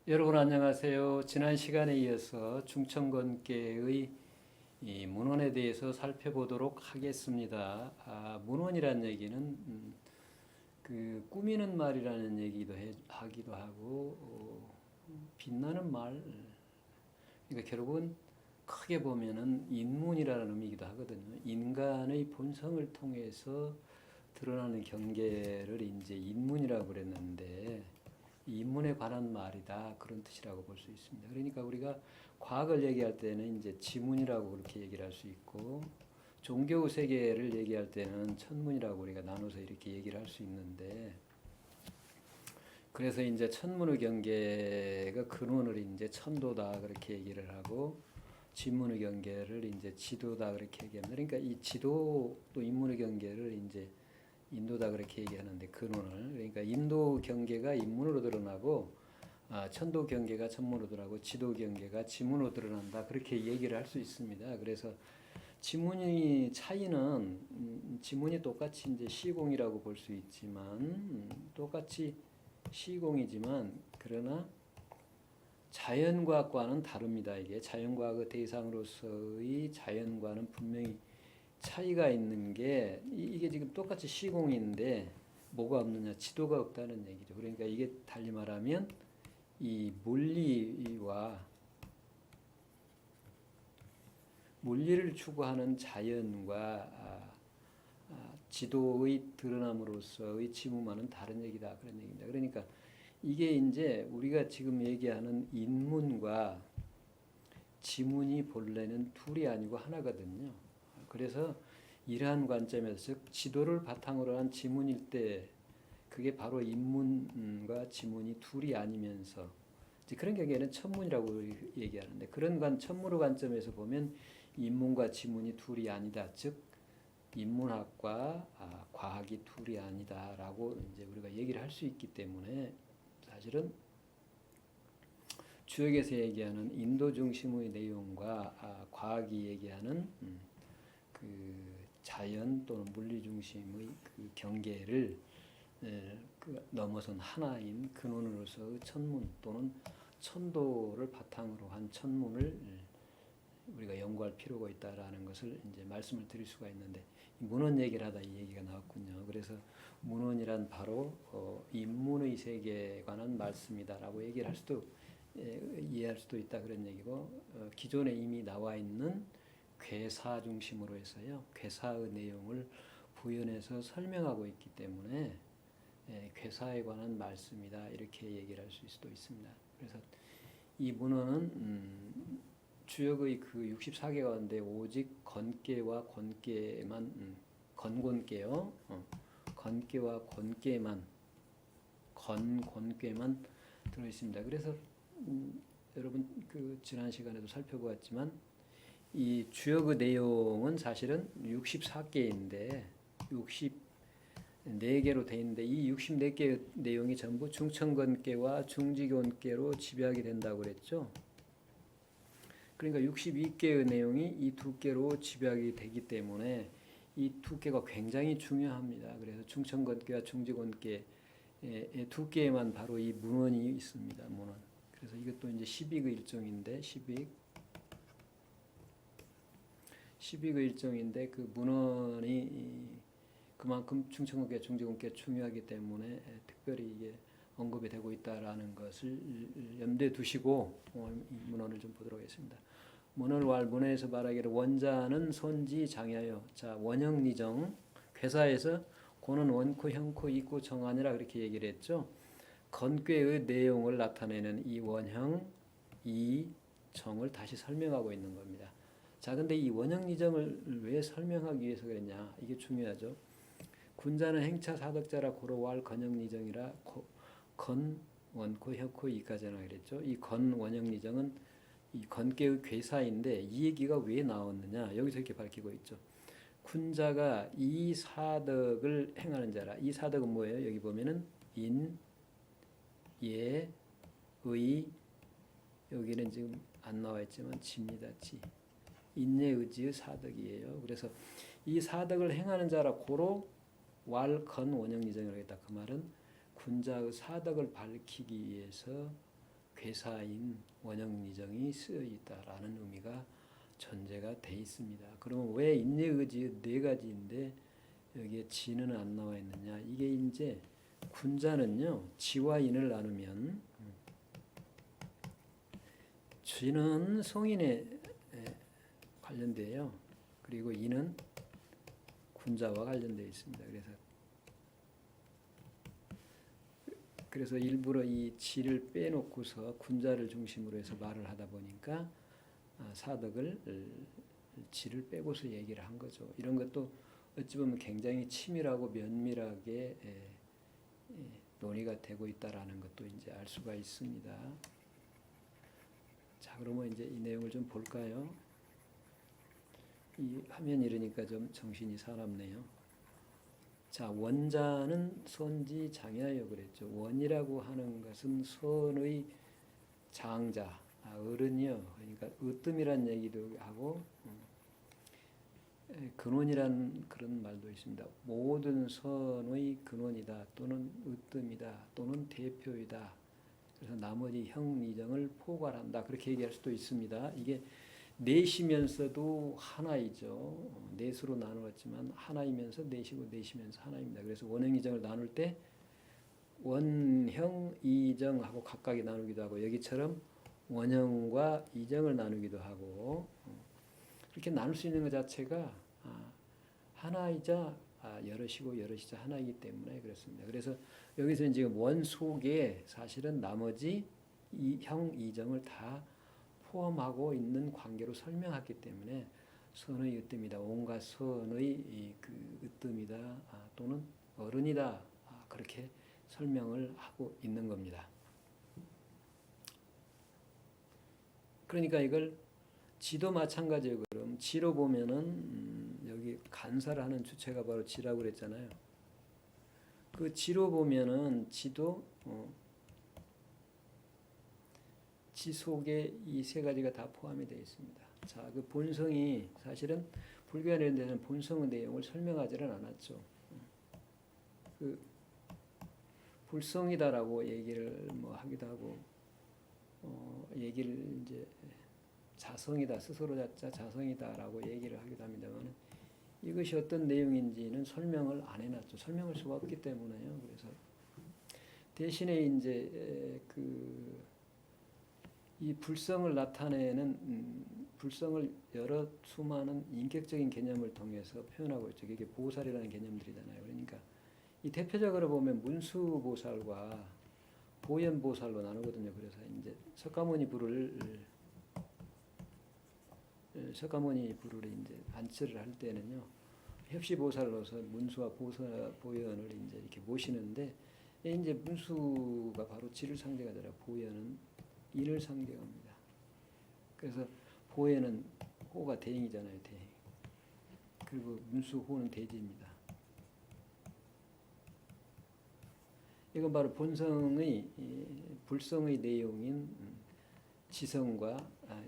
여러분 안녕하세요. 지난 시간에 이어서 중천권계의 이 문헌에 대해서 살펴보도록 하겠습니다. 문헌이란 얘기는 그 꾸미는 말이라는 얘기도 하기도 하고 빛나는 말. 그러니까 결국은 크게 보면은 인문이라는 의미이기도 하거든요. 인간의 본성을 통해서 드러나는 경계를 이제 인문이라고 그랬는데 인문에 관한 말이다 그런 뜻이라고 볼 수 있습니다. 그러니까 우리가 과학을 얘기할 때는 이제 지문이라고 그렇게 얘기를 할 수 있고 종교 세계를 얘기할 때는 천문이라고 우리가 나눠서 이렇게 얘기를 할 수 있는데 그래서 이제 천문의 경계가 근원을 이제 천도다 그렇게 얘기를 하고 지문의 경계를 이제 지도다 그렇게 얘기합니다. 그러니까 이 지도 또 인문의 경계를 이제 인도다 그렇게 얘기하는데 근원을 그러니까 인도 경계가 인문으로 드러나고 천도 경계가 천문으로 드러나고 지도 경계가 지문으로 드러난다 그렇게 얘기를 할 수 있습니다. 그래서 지문의 차이는 지문이 똑같이 이제 시공이라고 볼 수 있지만 똑같이 시공이지만 그러나 자연과학과는 다릅니다. 이게 자연과학의 대상으로서의 자연과는 분명히 차이가 있는 게 이게 지금 똑같이 시공인데 뭐가 없느냐 지도가 없다는 얘기죠. 그러니까 이게 달리 말하면 이 물리를 추구하는 자연과 지도의 드러남으로서의 지문과는 다른 얘기다 그런 얘기입니다. 그러니까 이게 이제 우리가 지금 얘기하는 인문과 지문이 본래는 둘이 아니고 하나거든요. 그래서 이러한 관점에서 즉 지도를 바탕으로 한 지문일 때 그게 바로 인문과 지문이 둘이 아니면서 그런 경우에는 천문이라고 얘기하는데 그런 천문의 관점에서 보면 인문과 지문이 둘이 아니다. 즉 인문학과 과학이 둘이 아니다라고 이제 우리가 얘기를 할 수 있기 때문에 사실은 주역에서 얘기하는 인도 중심의 내용과 과학이 얘기하는 그 자연 또는 물리 중심의 그 경계를 넘어선 하나인 근원으로서 천문 또는 천도를 바탕으로 한 천문을 우리가 연구할 필요가 있다라는 것을 이제 말씀을 드릴 수가 있는데 문헌 얘기를 하다 이 얘기가 나왔군요. 그래서 문헌이란 바로 인문의 세계에 관한 말씀이다라고 얘기를 할 수도 이해할 수도 있다 그런 얘기고 기존에 이미 나와 있는 괴사 중심으로 해서요. 괴사의 내용을 부연해서 설명하고 있기 때문에 괴사에 관한 말씀이다 이렇게 얘기를 할 수도 있습니다. 그래서 이 문헌은 주역의 그 64개 가운데 오직 건계와 권계만 건곤계요. 건계와 권계만 건곤계만 들어 있습니다. 그래서 여러분 그 지난 시간에도 살펴보았지만 이 주역의 내용은 사실은 64개인데 64개로 되어 있는데 이 64개 내용이 전부 중천권계와 중지권계로 집약이 된다고 그랬죠. 그러니까 62개의 내용이 이 두 개로 집약이 되기 때문에 이 두 개가 굉장히 중요합니다. 그래서 중천권계와 중지권계 두 개에만 바로 이 문헌이 있습니다. 문헌. 그래서 이것도 이제 시빅의 일종인데 시빅의 일종인데 그 문헌이 그만큼 중천권계, 중지권계 중요하기 때문에 특별히 이게 언급이 되고 있다라는 것을 염두에 두시고 이 문헌을 좀 보도록 하겠습니다. 문헌에서 말하기를 원자는 손지 장야요. 자 원형리정 괴사에서 고는 원코, 형코, 이코, 정안이라 그렇게 얘기를 했죠. 건괴의 내용을 나타내는 이 원형, 이 정을 다시 설명하고 있는 겁니다. 자, 근데 이 원형리정을 왜 설명하기 위해서 그랬냐? 이게 중요하죠. 군자는 행차 사덕자라 고로왈 건형리정이라 건, 원코, 혀코, 이까지나 그랬죠. 이 건 원형리정은 이 건계의 괴사인데 이 얘기가 왜 나왔느냐? 여기서 이렇게 밝히고 있죠. 군자가 이 사덕을 행하는 자라. 이 사덕은 뭐예요? 여기 보면은 인, 예, 의, 여기는 지금 안 나와 있지만 지입니다. 지. 인예의지의 사덕이에요. 그래서 이 사덕을 행하는 자라 고로 왈건 원형리정이라고 했다. 그 말은 군자의 사덕을 밝히기 위해서 괴사인 원형이정이 쓰여 있다라는 의미가 전제가 돼 있습니다. 그러면 왜 인예의지 네 가지인데 여기에 지는 안 나와 있느냐? 이게 이제 군자는요 지와 인을 나누면 지는 성인에 관련돼요. 그리고 인은 군자와 관련되어 있습니다. 그래서 일부러 이 지를 빼놓고서 군자를 중심으로 해서 말을 하다 보니까 사덕을 지를 빼고서 얘기를 한 거죠. 이런 것도 어찌 보면 굉장히 치밀하고 면밀하게 논의가 되고 있다라는 것도 이제 알 수가 있습니다. 자, 그러면 이제 이 내용을 좀 볼까요? 이 화면 이러니까 좀 정신이 사납네요. 자, 원자는 선지 장야여 그랬죠. 원이라고 하는 것은 선의 장자, 어른이요. 그러니까 으뜸이란 얘기도 하고 근원이란 그런 말도 있습니다. 모든 선의 근원이다 또는 으뜸이다 또는 대표이다. 그래서 나머지 형이정을 포괄한다. 그렇게 얘기할 수도 있습니다. 이게 넷이면서도 하나이죠. 넷으로 나누었지만 하나이면서 넷이고 넷이면서 하나입니다. 그래서 원형이정을 나눌 때 원형, 이정하고 각각이 나누기도 하고 여기처럼 원형과 이정을 나누기도 하고 이렇게 나눌 수 있는 것 자체가 하나이자 여럿이고 여럿이자 하나이기 때문에 그렇습니다. 그래서 여기서 지금 원 속에 사실은 나머지 형, 이정을 다 포함하고 있는 관계로 설명했기 때문에 선의 으뜸이다, 온갖 선의 그 으뜸이다 또는 어른이다 그렇게 설명을 하고 있는 겁니다. 그러니까 이걸 지도 마찬가지예요. 그럼 지로 보면은 여기 간사를 하는 주체가 바로 지라고 그랬잖아요. 그 지로 보면은 지도 지 속에 이 세 가지가 다 포함이 되어 있습니다. 자, 그 본성이 사실은 불교에 이런 데는 본성의 내용을 설명하지는 않았죠. 그 불성이다라고 얘기를 하기도 하고 얘기를 이제 자성이다, 스스로 자자 자성이다라고 얘기를 하기도 합니다만 이것이 어떤 내용인지는 설명을 안 해놨죠. 설명할 수가 없기 때문에요. 그래서 대신에 이제 이 불성을 나타내는 불성을 여러 수많은 인격적인 개념을 통해서 표현하고 있죠. 이게 보살이라는 개념들이잖아요. 그러니까 이 대표적으로 보면 문수보살과 보현보살로 나누거든요. 그래서 이제 석가모니 불을 이제 안치를 할 때는요, 협시보살로서 문수와 보현을 이제 이렇게 모시는데, 이제 문수가 바로 지를 상대가 되라 보현은 인을 상대합니다. 그래서 보현은 호가 대행이잖아요, 대행. 그리고 문수 호는 대지입니다. 이건 바로 본성의 불성의 내용인 지성과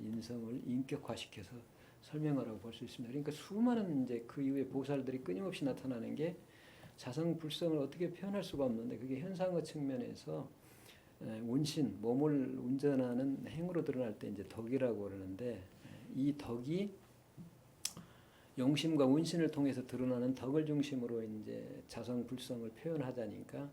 인성을 인격화시켜서 설명을 하고 볼 수 있습니다. 그러니까 수많은 이제 그 이후에 보살들이 끊임없이 나타나는 게 자성 불성을 어떻게 표현할 수가 없는데 그게 현상의 측면에서 운신 몸을 운전하는 행으로 드러날 때 이제 덕이라고 그러는데 이 덕이 용심과 운신을 통해서 드러나는 덕을 중심으로 이제 자성 불성을 표현하자니까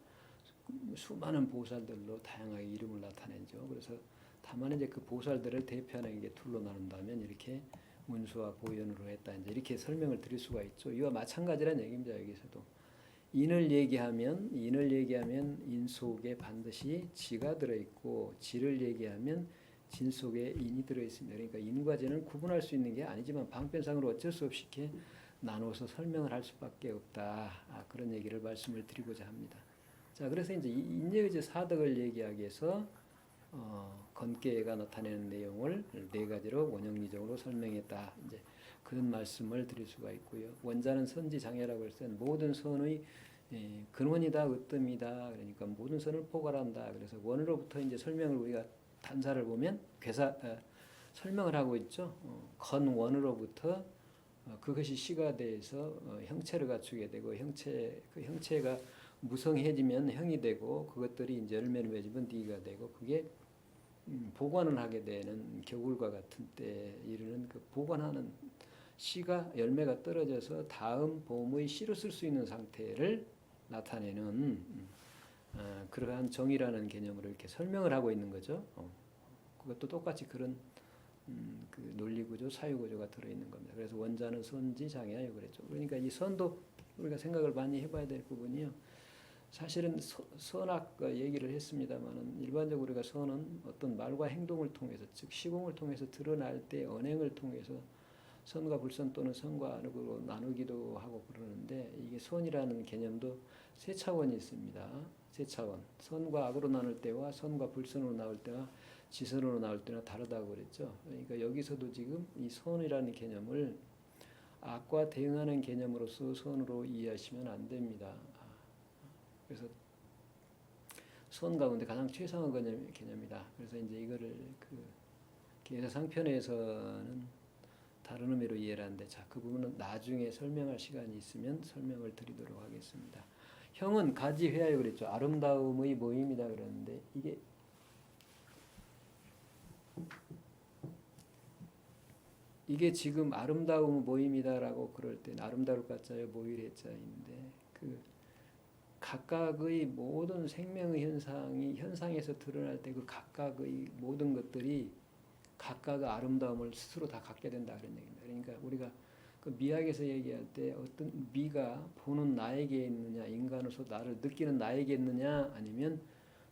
수많은 보살들로 다양하게 이름을 나타내죠. 그래서 다만 이제 그 보살들을 대표하는 게 둘로 나눈다면 이렇게 문수와 보현으로 했다 이제 이렇게 설명을 드릴 수가 있죠. 이와 마찬가지란 얘기입니다. 여기서도 인을 얘기하면 인 속에 반드시 지가 들어 있고 지를 얘기하면 진 속에 인이 들어 있습니다. 그러니까 인과 지는 구분할 수 있는 게 아니지만 방편상으로 어쩔 수 없이 이렇게 나눠서 설명을 할 수밖에 없다. 그런 얘기를 말씀을 드리고자 합니다. 자, 그래서 이제 인예의지 사덕을 얘기하기 위해서 건계가 나타내는 내용을 네 가지로 원형리정으로 설명했다. 이제 그런 말씀을 드릴 수가 있고요. 원자는 선지장애라고 해서 모든 선의 근원이다, 으뜸이다. 그러니까 모든 선을 포괄한다. 그래서 원으로부터 이제 설명을 우리가 단사를 보면 설명을 하고 있죠. 건원으로부터 그것이 시가 돼서 형체를 갖추게 되고 그 형체가 무성해지면 형이 되고 그것들이 이제 열매를 맺으면 니가 되고 그게 보관을 하게 되는 겨울과 같은 때에 이르는 그 보관하는 씨가 열매가 떨어져서 다음 봄의 씨로 쓸 수 있는 상태를 나타내는 그러한 정이라는 개념으로 이렇게 설명을 하고 있는 거죠. 그것도 똑같이 그런 그 논리구조, 사유구조가 들어있는 겁니다. 그래서 원자는 선지 장애하여 그랬죠. 그러니까 이 선도 우리가 생각을 많이 해봐야 될 부분이요. 사실은 선악 얘기를 했습니다만 일반적으로 우리가 선은 어떤 말과 행동을 통해서 즉 시공을 통해서 드러날 때 언행을 통해서 선과 불선 또는 선과 악으로 나누기도 하고 그러는데 이게 선이라는 개념도 세 차원이 있습니다. 세 차원. 선과 악으로 나눌 때와 선과 불선으로 나올 때와 지선으로 나올 때나 다르다고 그랬죠. 그러니까 여기서도 지금 이 선이라는 개념을 악과 대응하는 개념으로서 선으로 이해하시면 안 됩니다. 그래서 선 가운데 가장 최상의 개념이다. 그래서 이제 이거를 그 계사상편에서는 다른 의미로 이해를 하는데 자, 그 부분은 나중에 설명할 시간이 있으면 설명을 드리도록 하겠습니다. 형은 가지회하여 그랬죠. 아름다움의 모임이다 그랬는데 이게 지금 아름다움 모임이다라고 그럴 때 아름다울 가짜요 모일 해자인데 그 각각의 모든 생명의 현상에서 드러날 때 그 각각의 모든 것들이 각각의 아름다움을 스스로 다 갖게 된다 그런 얘기입니다. 그러니까 우리가 그 미학에서 얘기할 때 어떤 미가 보는 나에게 있느냐, 인간으로서 나를 느끼는 나에게 있느냐, 아니면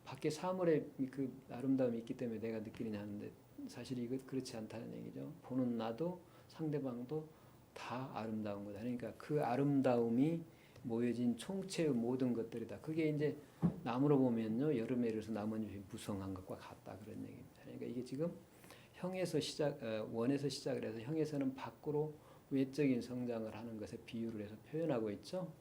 밖에 사물에 그 아름다움이 있기 때문에 내가 느끼느냐 하는데 사실 이거 그렇지 않다는 얘기죠. 보는 나도 상대방도 다 아름다운 거다. 그러니까 그 아름다움이 모여진 총체의 모든 것들이다. 그게 이제 나무로 보면요, 여름에 이르서 나뭇잎이 무성한 것과 같다 그런 얘기입니다. 그러니까 이게 지금 형에서 원에서 시작을 해서 형에서는 밖으로 외적인 성장을 하는 것에 비유를 해서 표현하고 있죠.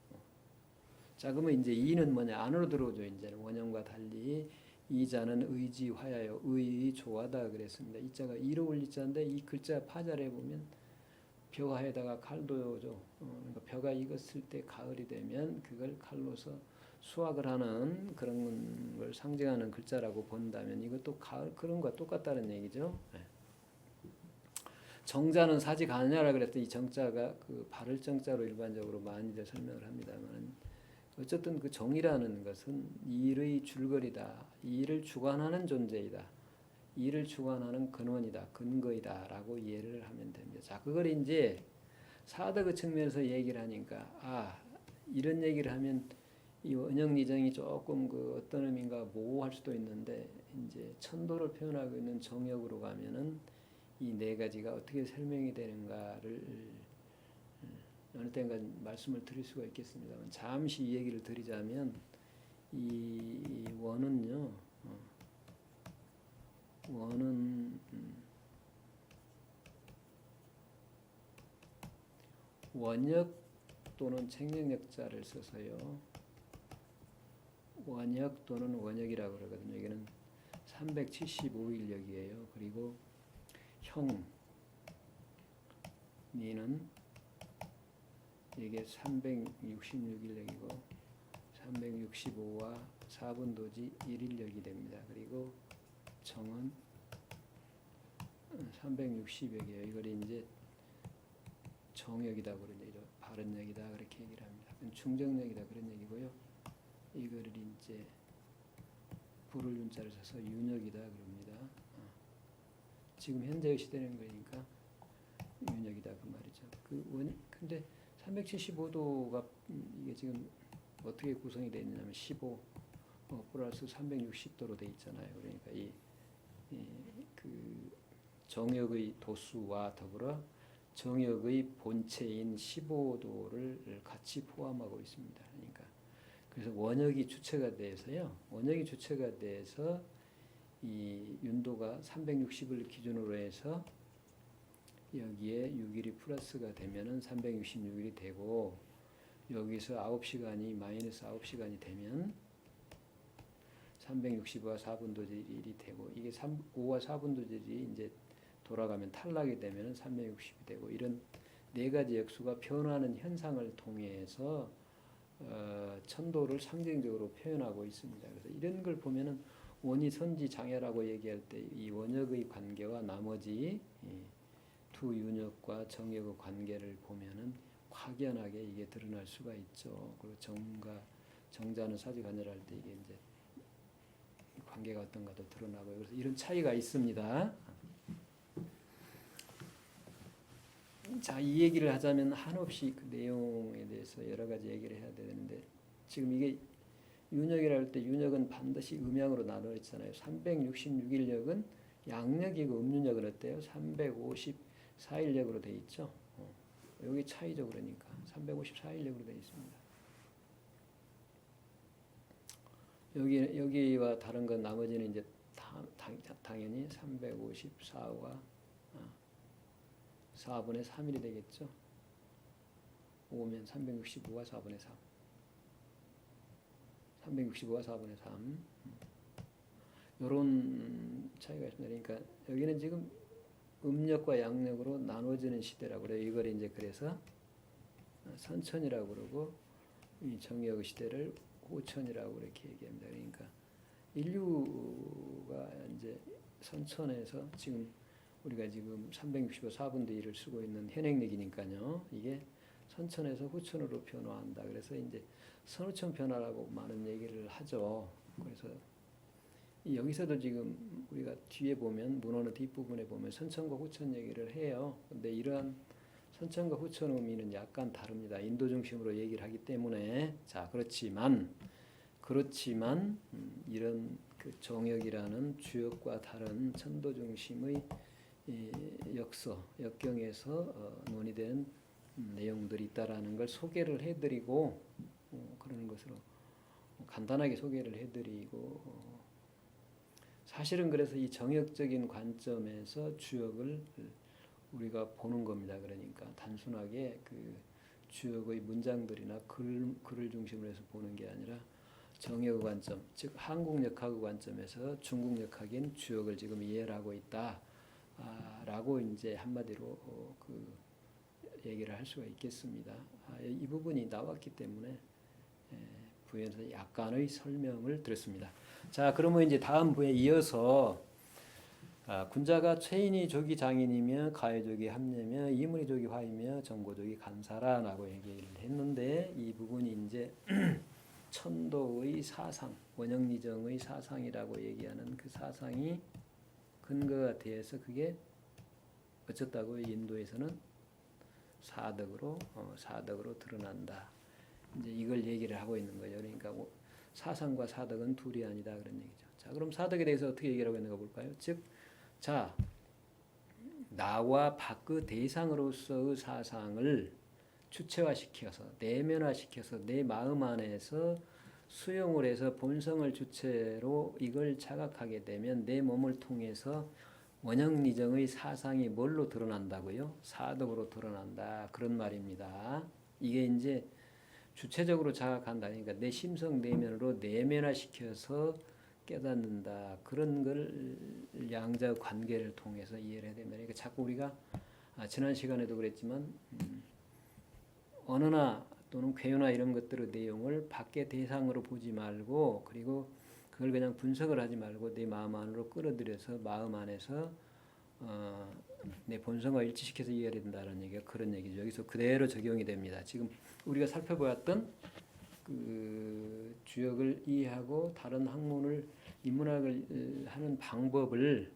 자, 그러면 이제 이는 뭐냐? 안으로 들어오죠. 이제는 원형과 달리 이자는 의지 화야요. 의의 조화다 그랬습니다. 이 자가 이로 올 이자인데 이 글자 파자를 해보면 벼하에다가 칼도죠. 그러니까 벼가 익었을 때 가을이 되면 그걸 칼로서 수확을 하는 그런 걸 상징하는 글자라고 본다면 이것도 가을 그런 것과 똑같다는 얘기죠. 정자는 사지 가느냐라 그랬더니 이 정자가 그 바를 정자로 일반적으로 많이들 설명을 합니다만 어쨌든 그 정이라는 것은 일의 줄거리다. 일을 주관하는 존재이다. 일을 주관하는 근원이다. 근거이다라고 이해를 하면 됩니다. 자, 그걸 이제 사덕의 측면에서 얘기를 하니까 이런 얘기를 하면 이 원형리정이 조금 그 어떤 의미인가 모호할 수도 있는데 이제 천도를 표현하고 있는 정역으로 가면은 이 네 가지가 어떻게 설명이 되는가를 어느 때인가 말씀을 드릴 수가 있겠습니다만 잠시 이 얘기를 드리자면 이 원은요. 원은 원역 또는 책령역자를 써서요. 원역 또는 원역이라고 그러거든요. 여기는 375일역이에요. 그리고 형 니는 이게 366일역이고 365와 4분도지 1일역이 됩니다. 그리고 정은 360역이에요. 이걸 이제 정역이다 그런 얘기죠. 바른역이다 그렇게 얘기를 합니다. 중정역이다 그런 얘기고요. 이거를 이제 불을 윤자를 써서 윤역이다 그럽니다. 지금 현재의 시대는 거니까 윤역이다 그 말이죠. 근데 375도가 이게 지금 어떻게 구성이 되어 있냐면 15 플러스 360도로 되어 있잖아요. 그러니까 그 정역의 도수와 더불어 정역의 본체인 15도를 같이 포함하고 있습니다. 그러니까 그래서 원역이 주체가 돼서요. 원역이 주체가 돼서 이 윤도가 360을 기준으로 해서 여기에 6일이 플러스가 되면은 366일이 되고 여기서 9시간이 마이너스 9시간이 되면 365와 4분도질이 되고 이게 5와 4분도질이 이제 돌아가면 탈락이 되면 360이 되고 이런 네 가지 역수가 변화하는 현상을 통해서 천도를 상징적으로 표현하고 있습니다. 그래서 이런 걸 보면은 원이 선지 장애라고 얘기할 때 이 원역의 관계와 나머지 두 윤역과 정역의 관계를 보면은 확연하게 이게 드러날 수가 있죠. 그리고 정자는 사지관여할 때 이게 이제 관계가 어떤가도 드러나고 그래서 이런 차이가 있습니다. 자, 이 얘기를 하자면 한없이 그 내용에 대해서 여러 가지 얘기를 해야 되는데 지금 이게 윤역이라 할 때 윤역은 반드시 음양으로 나눠 있잖아요. 366일역은 양역이고 음윤역은 어때요? 354일역으로 돼 있죠. 여기 차이죠. 그러니까 354일역으로 돼 있습니다. 여기와 다른 건 나머지는 이제 당연히 354와 4분의 3일이 되겠죠. 5면 365와 4분의 3. 365와 4분의 3. 이런 차이가 있습니다. 그러니까 여기는 지금 음력과 양력으로 나눠지는 시대라고 그래요. 이걸 이제 그래서 선천이라고 그러고 이 정역 시대를 호천이라고 이렇게 얘기합니다. 그러니까 인류가 이제 선천에서 지금 우리가 지금 365 4분의 1을 쓰고 있는 현행력이니까요. 이게 선천에서 후천으로 변화한다. 그래서 이제 선후천 변화라고 많은 얘기를 하죠. 그래서 여기서도 지금 우리가 뒤에 보면 문헌의 뒷부분에 보면 선천과 후천 얘기를 해요. 근데 이러한 선천과 후천 의미는 약간 다릅니다. 인도 중심으로 얘기를 하기 때문에 자 그렇지만 이런 그 정역이라는 주역과 다른 천도 중심의 역경에서 논의된 내용들이 있다라는 걸 소개를 해드리고 그러는 것으로 간단하게 소개를 해드리고 사실은 그래서 이 정역적인 관점에서 주역을 우리가 보는 겁니다. 그러니까 단순하게 그 주역의 문장들이나 글을 중심으로 해서 보는 게 아니라 정역 관점, 즉 한국 역학의 관점에서 중국 역학인 주역을 지금 이해를 하고 있다. 라고 이제 한마디로 그 얘기를 할 수가 있겠습니다. 이 부분이 나왔기 때문에 부에서 약간의 설명을 드렸습니다. 자, 그러면 이제 다음 부에 이어서 군자가 최인이 조기 장인이며 가해족이 합례며 이문이 조기 화이며 정고족이 간사라라고 얘기를 했는데 이 부분이 이제 천도의 사상, 원영리정의 사상이라고 얘기하는 그 사상이 근거가 돼서 그게 어쨌다고 인도에서는 사덕으로 드러난다. 이제 이걸 얘기를 하고 있는 거예요. 그러니까 사상과 사덕은 둘이 아니다 그런 얘기죠. 자, 그럼 사덕에 대해서 어떻게 얘기를 하고 있는가 볼까요? 즉, 자 나와 밖의 대상으로서의 사상을 주체화시켜서 내면화시켜서 내 마음 안에서 수용을 해서 본성을 주체로 이걸 자각하게 되면 내 몸을 통해서 원형리정의 사상이 뭘로 드러난다고요? 사덕으로 드러난다. 그런 말입니다. 이게 이제 주체적으로 자각한다. 그러니까 내 심성 내면으로 내면화시켜서 깨닫는다. 그런 걸 양자 관계를 통해서 이해를 해야 된다. 그러니까 자꾸 우리가 지난 시간에도 그랬지만 언어나 또는 궤요나 이런 것들의 내용을 밖의 대상으로 보지 말고 그리고 그걸 그냥 분석을 하지 말고 내 마음 안으로 끌어들여서 마음 안에서 내 본성과 일치시켜서 이해해야 된다는 얘기가 그런 얘기죠. 여기서 그대로 적용이 됩니다. 지금 우리가 살펴보았던 그 주역을 이해하고 다른 학문을 인문학을 하는 방법을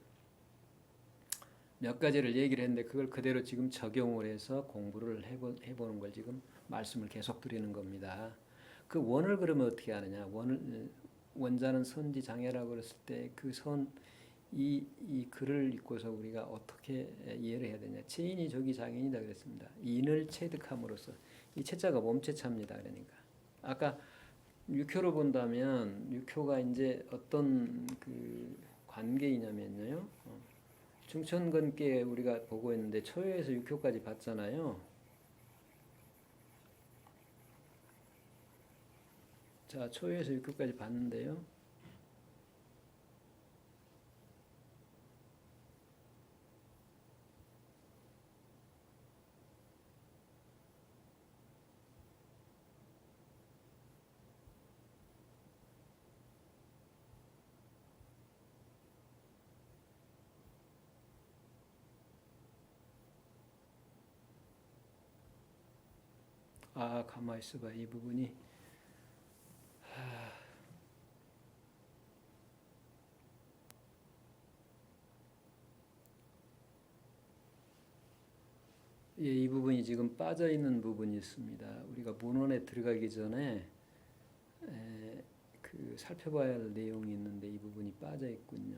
몇 가지를 얘기를 했는데 그걸 그대로 지금 적용을 해서 공부를 해보는 걸 지금 말씀을 계속 드리는 겁니다. 그 원을 그러면 어떻게 하느냐? 원자는 선지장애라고 그랬을 때 그 이 글을 읽고서 우리가 어떻게 이해를 해야 되냐? 체인이 조기 장인이다 그랬습니다. 인을 체득함으로써 이 체자가 몸체차입니다. 그러니까 아까 육효로 본다면 육효가 이제 어떤 그 관계이냐면요. 중천건께 우리가 보고 있는데 초효에서 육효까지 봤잖아요. 자, 초효에서 육효까지 봤는데요. 가만히 있어봐. 이 부분이 예, 이 부분이 지금 빠져 있는 부분이 있습니다. 우리가 문헌에 들어가기 전에 그 살펴봐야 할 내용이 있는데 이 부분이 빠져 있군요.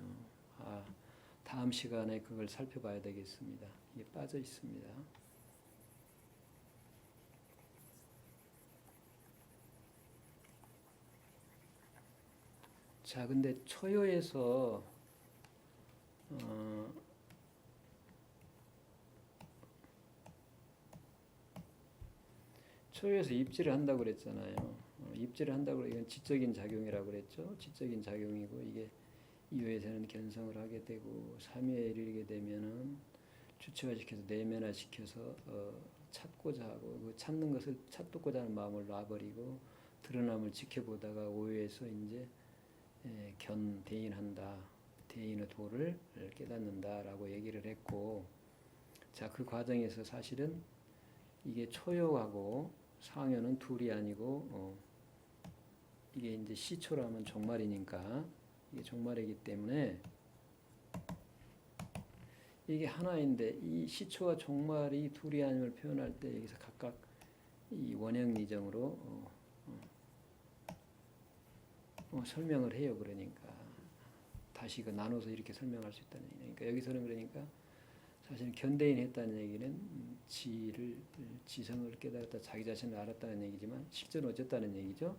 다음 시간에 그걸 살펴봐야 되겠습니다. 이게 빠져 있습니다. 자, 근데 초요에서 초요에서 입지를 한다고 그랬잖아요. 입지를 한다고 이건 지적인 작용이라고 그랬죠. 지적인 작용이고 이게 2회에서는 견성을 하게 되고 3회에 이르게 되면은 주체화시켜서 내면화시켜서 찾고자 하고 그 찾는 것을 찾고자 하는 마음을 놔버리고 드러남을 지켜보다가 5회에서 이제 대인한다. 대인의 도를 깨닫는다라고 얘기를 했고, 자, 그 과정에서 사실은 이게 초요하고 상요는 둘이 아니고 이게 이제 시초라면 종말이니까 이게 종말이기 때문에 이게 하나인데 이 시초와 종말이 둘이 아님을 표현할 때 여기서 각각 이 원형미정으로 설명을 해요. 그러니까 다시 그 나눠서 이렇게 설명할 수 있다는 얘기니까 그러니까 여기서는 그러니까 사실 견대인 했다는 얘기는 지성을 깨달았다, 자기 자신을 알았다는 얘기지만 실제는 어쨌다는 얘기죠.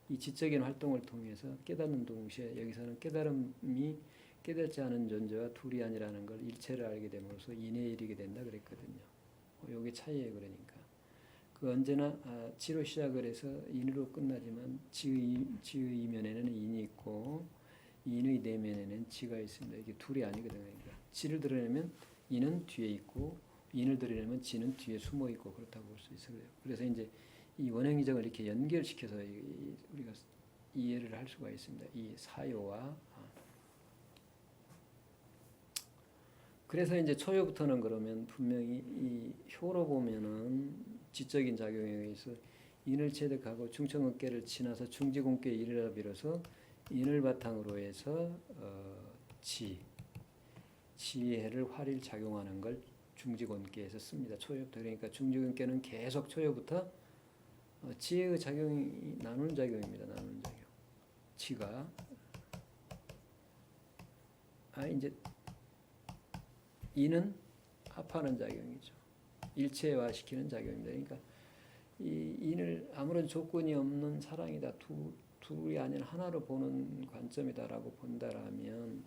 이 지적인 활동을 통해서 깨닫는 동시에 여기서는 깨달음이 깨닫지 않은 존재와 둘이 아니라는 걸 일체를 알게 됨으로써 인에 이르게 된다 그랬거든요. 요게 차이예요. 그러니까 그 언제나 지로 시작을 해서 인으로 끝나지만 지의 이면에는 인이 있고 인의 내면에는 지가 있습니다. 이게 둘이 아니거든요. 그러니까 지를 드러내면 인은 뒤에 있고 인을 드러내면 지는 뒤에 숨어 있고 그렇다고 볼 수 있어요. 그래서 이제 이 원형이정을 이렇게 연결시켜서 우리가 이해를 할 수가 있습니다. 이 사요와 그래서 이제 초요부터는 그러면 분명히 이 효로 보면은 지적인 작용에 의해서 인을 체득하고 중천근계를 지나서 중지공계에 이르라 비로소 인을 바탕으로 해서 지혜를 활일 작용하는 걸 중지근계에서 씁니다. 초요부터. 그러니까 중지근계는 계속 초요부터 지혜의 작용이 나누는 작용입니다. 나누는 작용. 지가 이제 인은 합하는 작용이죠. 일체화시키는 작용입니다. 그러니까 이 인을 아무런 조건이 없는 사랑이다. 둘이 아닌 하나로 보는 관점이다라고 본다라면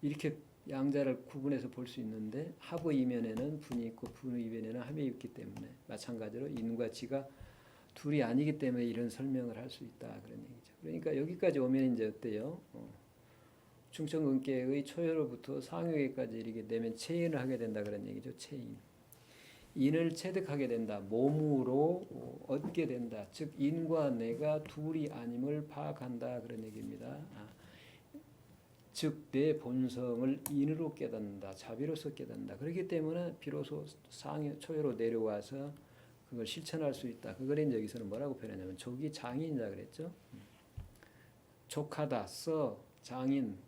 이렇게 양자를 구분해서 볼 수 있는데 합의 이면에는 분이 있고 분의 이면에는 합이 있기 때문에 마찬가지로 인과 지가 둘이 아니기 때문에 이런 설명을 할 수 있다 그런 얘기죠. 그러니까 여기까지 오면 이제 어때요? 중천근계의 초요로부터 상요계까지 이르게 되면 체인을 하게 된다 그런 얘기죠. 체인. 인을 체득하게 된다. 몸으로 얻게 된다. 즉 인과 내가 둘이 아님을 파악한다 그런 얘기입니다. 즉 내 본성을 인으로 깨닫는다. 자비로서 깨닫는다. 그렇기 때문에 비로소 상요 초요로 내려와서 그걸 실천할 수 있다. 그걸 이제 여기서는 뭐라고 표현하냐면 족이 장인이라 그랬죠. 족하다, 장인,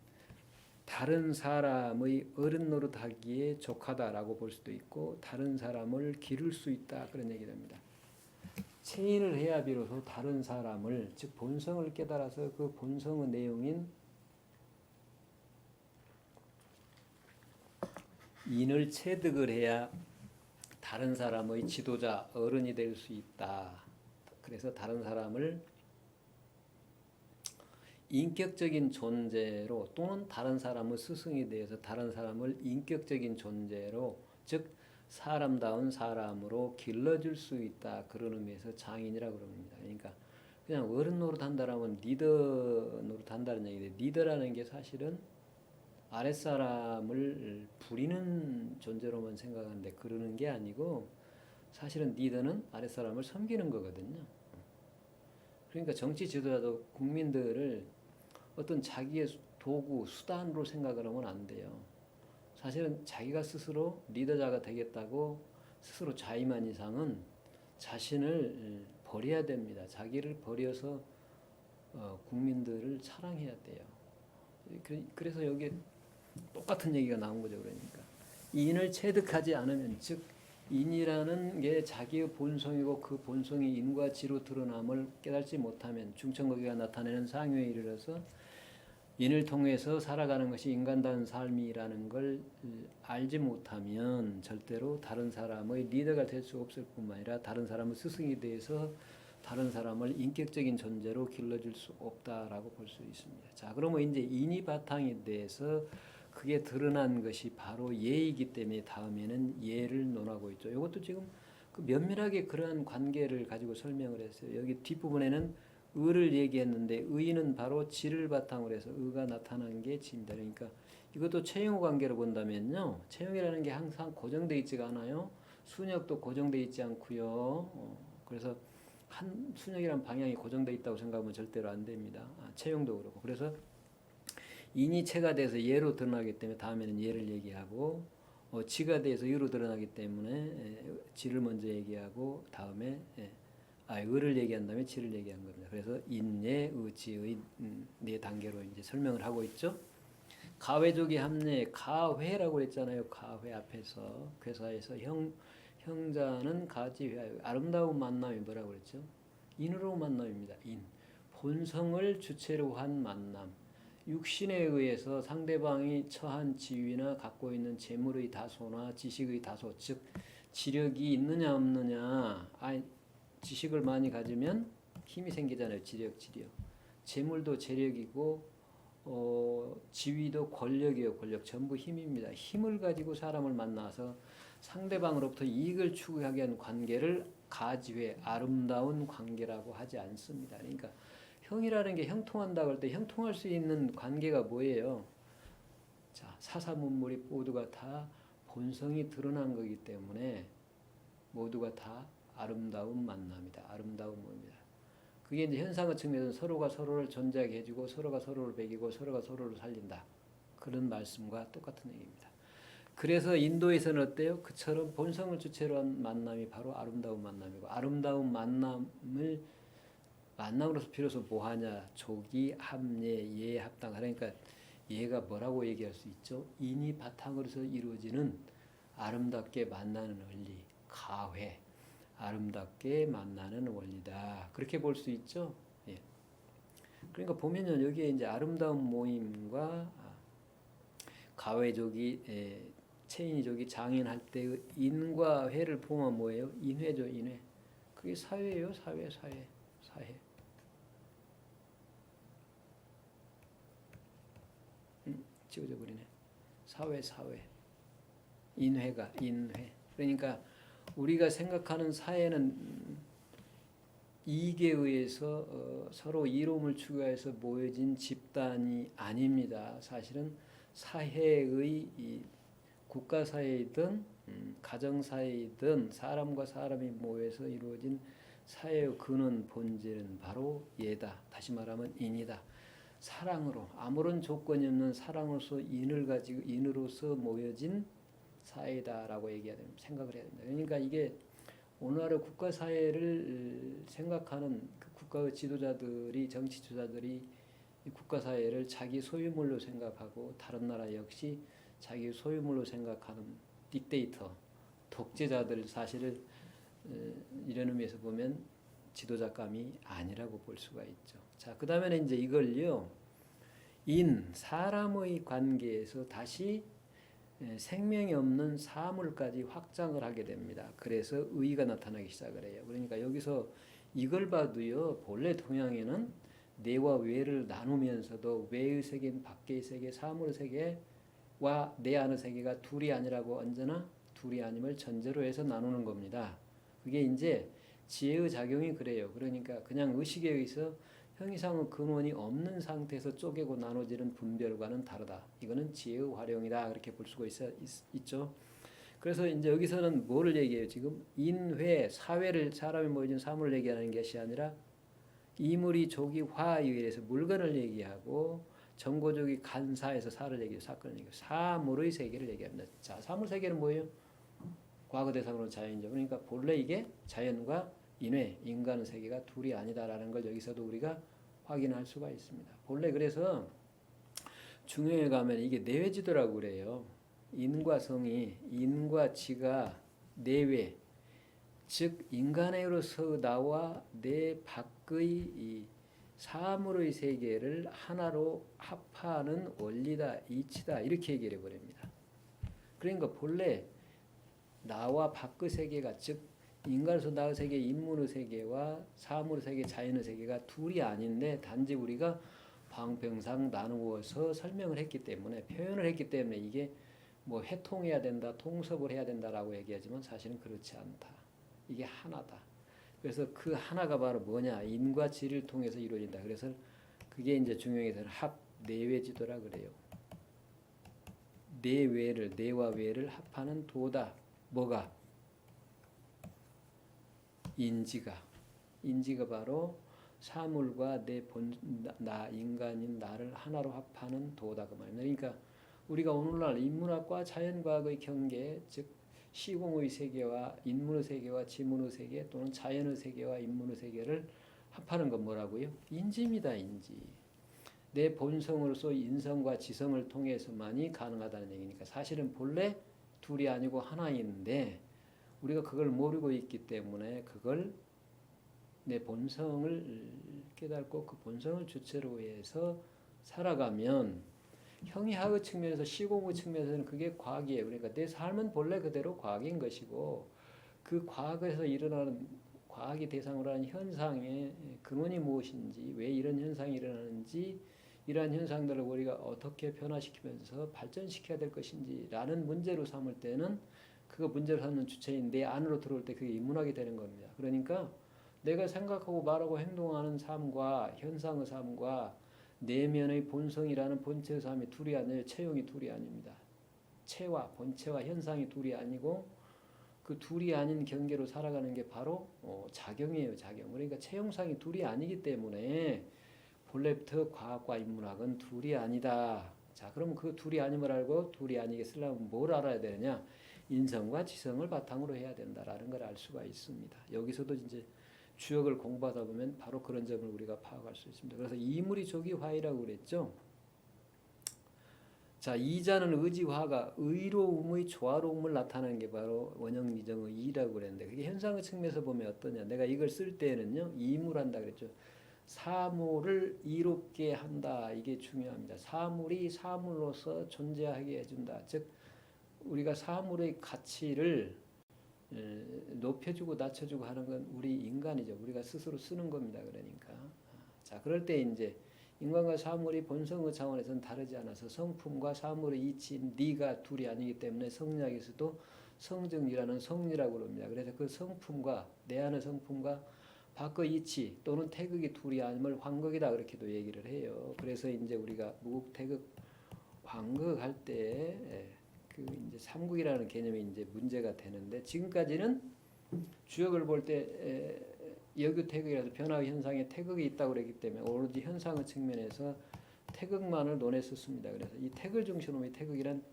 다른 사람의 어른 노릇하기에 족하다라고 볼 수도 있고 다른 사람을 기를 수 있다 그런 얘기입니다. 체인을 해야 비로소 다른 사람을 즉 본성을 깨달아서 그 본성의 내용인 인을 체득을 해야 다른 사람의 지도자 어른이 될 수 있다. 그래서 다른 사람을 인격적인 존재로 또는 다른 사람의 스승이 되어서 다른 사람을 인격적인 존재로 즉 사람다운 사람으로 길러줄 수 있다. 그런 의미에서 장인이라고 그럽니다. 그러니까 그냥 어른 노릇한다라면 리더 노릇한다는 얘기인데 리더라는 게 사실은 아랫사람을 부리는 존재로만 생각하는데 그러는 게 아니고 사실은 리더는 아랫사람을 섬기는 거거든요. 그러니까 정치 지도자도 국민들을 어떤 자기의 도구, 수단으로 생각을 하면 안 돼요. 사실은 자기가 스스로 리더자가 되겠다고 스스로 자임한 이상은 자신을 버려야 됩니다. 자기를 버려서 국민들을 사랑해야 돼요. 그래서 여기에 똑같은 얘기가 나온 거죠. 그러니까 인을 체득하지 않으면, 즉 인이라는 게 자기의 본성이고 그 본성이 인과 지로 드러남을 깨닫지 못하면 중천거기가 나타내는 상효에 이르러서 인을 통해서 살아가는 것이 인간다운 삶이라는 걸 알지 못하면 절대로 다른 사람의 리더가 될 수 없을 뿐만 아니라 다른 사람의 스승이 돼서 다른 사람을 인격적인 존재로 길러줄 수 없다라고 볼 수 있습니다. 자, 그러면 이제 인이 바탕이 돼서 그게 드러난 것이 바로 예이기 때문에 다음에는 예를 논하고 있죠. 이것도 지금 그 면밀하게 그러한 관계를 가지고 설명을 했어요. 여기 뒷부분에는 의를 얘기했는데 의는 바로 지를 바탕으로 해서 의가 나타난 게 지입니다. 그러니까 이것도 채용 관계로 본다면요. 채용이라는 게 항상 고정되어 있지가 않아요. 순역도 고정되어 있지 않고요. 그래서 한 순역이란 방향이 고정되어 있다고 생각하면 절대로 안 됩니다. 채용도 그렇고. 그래서 인이 체가 돼서 예로 드러나기 때문에 다음에는 예를 얘기하고 지가 돼서 의로 드러나기 때문에 지를 먼저 얘기하고 다음에 의를 얘기한 다음에 지를 얘기한 겁니다. 그래서 인예, 의지의 네 단계로 이제 설명을 하고 있죠. 가회족이 합례, 가회라고 했잖아요. 가회 앞에서 괴사에서 형자는 가지회하여 아름다운 만남이 뭐라고 그랬죠? 인으로 만남입니다. 인 본성을 주체로 한 만남. 육신에 의해서 상대방이 처한 지위나 갖고 있는 재물의 다소나 지식의 다소, 즉 지력이 있느냐 없느냐. 지식을 많이 가지면 힘이 생기잖아요. 지력. 재물도 재력이고 지위도 권력이에요. 권력 전부 힘입니다. 힘을 가지고 사람을 만나서 상대방으로부터 이익을 추구하게 하는 관계를 가지회, 아름다운 관계라고 하지 않습니다. 그러니까 형이라는 게 형통한다고 할 때 형통할 수 있는 관계가 뭐예요? 자, 사사문물이 모두가 다 본성이 드러난 거기 때문에 모두가 다 아름다운 만남이다. 아름다운 모임이다. 그게 이제 현상의 측면에서 서로가 서로를 존재하게 해주고 서로가 서로를 배기고 서로가 서로를 살린다. 그런 말씀과 똑같은 얘기입니다. 그래서 인도에서는 어때요? 그처럼 본성을 주체로 한 만남이 바로 아름다운 만남이고 아름다운 만남으로서 비로소 뭐하냐? 조기, 합례, 예, 합당. 그러니까 예가 뭐라고 얘기할 수 있죠? 인이 바탕으로서 이루어지는 아름답게 만나는 원리, 가회. 아름답게 만나는 원리다. 그렇게 볼 수 있죠. 예. 그러니까 보면은 여기에 이제 아름다운 모임과 가회족이 체인이족이 장인할 때의 인과 회를 보면 뭐예요? 인회죠, 인회. 그게 사회예요, 사회. 지워져 버리네. 사회. 인회가 인회. 그러니까 우리가 생각하는 사회는 이익에 의해서 서로 이로움을 추구해서 모여진 집단이 아닙니다. 사실은 사회의 국가사회이든 가정사회이든 사람과 사람이 모여서 이루어진 사회의 근원 본질은 바로 예다. 다시 말하면 인이다. 사랑으로 아무런 조건이 없는 사랑으로서 인을 가지고 인으로서 모여진 사회다라고 얘기해야 됩니다. 생각을 해야 됩니다. 그러니까 이게 오늘날의 국가 사회를 생각하는 그 국가의 지도자들이 정치 지도자들이 국가 사회를 자기 소유물로 생각하고 다른 나라 역시 자기 소유물로 생각하는 딕테이터, 독재자들 사실을 이런 의미에서 보면 지도자감이 아니라고 볼 수가 있죠. 자, 그다음에는 이제 이걸요. 사람의 관계에서 다시 생명이 없는 사물까지 확장을 하게 됩니다. 그래서 의가 나타나기 시작을 해요. 그러니까 여기서 이걸 봐도요. 본래 동양에는 내와 외를 나누면서도 외의 세계, 밖의 세계, 사물의 세계와 내 안의 세계가 둘이 아니라고 언제나 둘이 아님을 전제로 해서 나누는 겁니다. 그게 이제 지혜의 작용이 그래요. 그러니까 그냥 의식에 의해서 형이상의 근원이 없는 상태에서 쪼개고 나눠지는 분별과는 다르다. 이거는 지혜의 활용이다. 그렇게 볼 수가 있죠. 그래서 이제 여기서는 뭐를 얘기해요? 지금 인회, 사회를 사람이 모여진 사물을 얘기하는 것이 아니라 이물이 조기 화에 의해서 물건을 얘기하고 정고족이 간사에서 사를 얘기해요. 사건을 얘기해요. 사물의 세계를 얘기합니다. 자, 사물 세계는 뭐예요? 과거 대상으로 자연이죠. 그러니까 본래 이게 자연과 인외, 인간의 세계가 둘이 아니다라는 걸 여기서도 우리가 확인할 수가 있습니다. 본래 그래서 중요에 가면 이게 내외지도라고 그래요. 인과 성이, 인과 지가 내외, 즉 인간으로서 나와 내 밖의 이 사물의 세계를 하나로 합하는 원리다, 이치다 이렇게 얘기를 해버립니다. 그러니까 본래 나와 밖의 세계가 즉 인간으로서 나의 세계, 인문의 세계와 사물의 세계, 자연의 세계가 둘이 아닌데 단지 우리가 방평상 나누어서 설명을 했기 때문에 표현을 했기 때문에 이게 뭐 해통해야 된다, 통섭을 해야 된다라고 얘기하지만 사실은 그렇지 않다. 이게 하나다. 그래서 그 하나가 바로 뭐냐? 인과 지를 통해서 이루어진다. 그래서 그게 이제 중용에서는 합 내외지도라 그래요. 내외를 내와 외를 합하는 도다. 뭐가? 인지가 바로 사물과 나 인간인 나를 하나로 합하는 도다 그 말입니다. 그러니까 우리가 오늘날 인문학과 자연과학의 경계, 즉 시공의 세계와 인문의 세계와 지문의 세계 또는 자연의 세계와 인문의 세계를 합하는 건 뭐라고요? 인지입니다. 인지. 내 본성으로서 인성과 지성을 통해서만이 가능하다는 얘기니까 사실은 본래 둘이 아니고 하나인데 우리가 그걸 모르고 있기 때문에 그걸 내 본성을 깨닫고 그 본성을 주체로 해서 살아가면 형이하의 측면에서 시공의 측면에서는 그게 과학이에요. 그러니까 내 삶은 본래 그대로 과학인 것이고 그 과학에서 일어나는 과학이 대상으로 하는 현상의 근원이 무엇인지 왜 이런 현상이 일어나는지 이러한 현상들을 우리가 어떻게 변화시키면서 발전시켜야 될 것인지라는 문제로 삼을 때는 그거 문제로 삼는 주체인 내 안으로 들어올 때 그게 인문학이 되는 겁니다. 그러니까 내가 생각하고 말하고 행동하는 삶과 현상의 삶과 내면의 본성이라는 본체의 삶이 둘이 아니에요. 체형이 둘이 아닙니다. 체와 본체와 현상이 둘이 아니고 그 둘이 아닌 경계로 살아가는 게 바로 작용이에요. 작용. 그러니까 체형상이 둘이 아니기 때문에 본래부터 과학과 인문학은 둘이 아니다. 자, 그럼 그 둘이 아님을 알고 둘이 아니게 쓰려면 뭘 알아야 되느냐? 인성과 지성을 바탕으로 해야 된다라는 걸 알 수가 있습니다. 여기서도 이제 주역을 공부하다 보면 바로 그런 점을 우리가 파악할 수 있습니다. 그래서 이물이 조기화이라고 그랬죠. 자, 이자는 의지화가 의로움의 조화로움을 나타내는 게 바로 원형미정의 이라고 그랬는데 그게 현상의 측면에서 보면 어떠냐? 내가 이걸 쓸 때는요, 이물한다 그랬죠. 사물을 이롭게 한다. 이게 중요합니다. 사물이 사물로서 존재하게 해준다. 즉 우리가 사물의 가치를 높여주고 낮춰주고 하는 건 우리 인간이죠. 우리가 스스로 쓰는 겁니다. 그러니까 자 그럴 때 이제 인간과 사물이 본성의 차원에서는 다르지 않아서 성품과 사물의 이치인 네가 둘이 아니기 때문에 성리학에서도 성정이라는 성리라고 합니다. 그래서 그 성품과 내 안의 성품과 밖의 이치 또는 태극이 둘이 아님을 환극이다 그렇게도 얘기를 해요. 그래서 이제 우리가 무극, 태극, 환극할 때 그 이제 삼국이라는 개념이 이제 문제가 되는데 지금까지는 주역을 볼 때 여규태극이라서 변화의 현상에 태극이 있다고 그랬기 때문에 오로지 현상의 측면에서 태극만을 논했었습니다. 그래서 이 태극을 중심으로 이 태극이란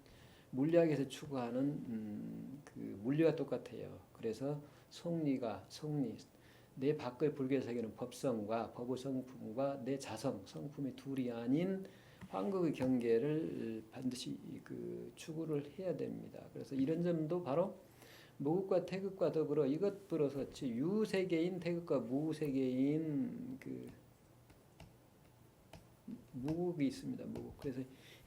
물리학에서 추구하는 그 물리와 똑같아요. 그래서 성리가 성리 내 밖의 불교 세계는 법성과 법의 성품과 내 자성 성품이 둘이 아닌 환극의 경계를 반드시 그 추구를 해야 됩니다. 그래서 이런 점도 바로 무극과 태극과 더불어 이것 불어서치 유세계인 태극과 무세계인 그 무극이 있습니다. 무극. 그래서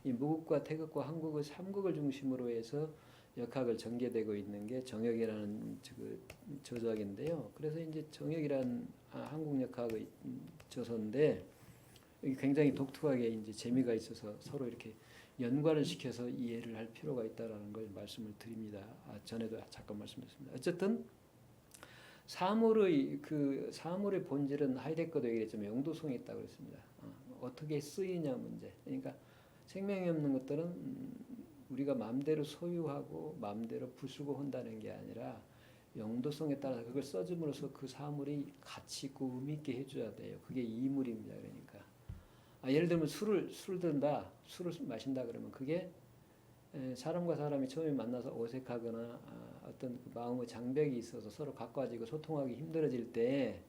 이 무극과 태극과 한국의 삼극을 중심으로 해서 역학을 전개되고 있는 게 정역이라는 그 저작인데요. 그래서 이제 정역이라는 한국 역학의 저서인데 굉장히 독특하게 이제 재미가 있어서 서로 이렇게 연관을 시켜서 이해를 할 필요가 있다라는 걸 말씀을 드립니다. 전에도 잠깐 말씀드렸습니다. 어쨌든 사물의 본질은 하이데거도 얘기했지만 영도성이 있다고 그랬습니다. 어떻게 쓰이냐 문제. 그러니까 생명이 없는 것들은 우리가 마음대로 소유하고 마음대로 부수고 한다는 게 아니라 영도성에 따라서 그걸 써줌으로써 그 사물이 가치 있고 의미 있게 해줘야 돼요. 그게 이물입니다. 그러니까 예를 들면 술을 든다, 술을 마신다 그러면 그게 사람과 사람이 처음에 만나서 어색하거나 어떤 그 마음의 장벽이 있어서 서로 가까워지고 소통하기 힘들어질 때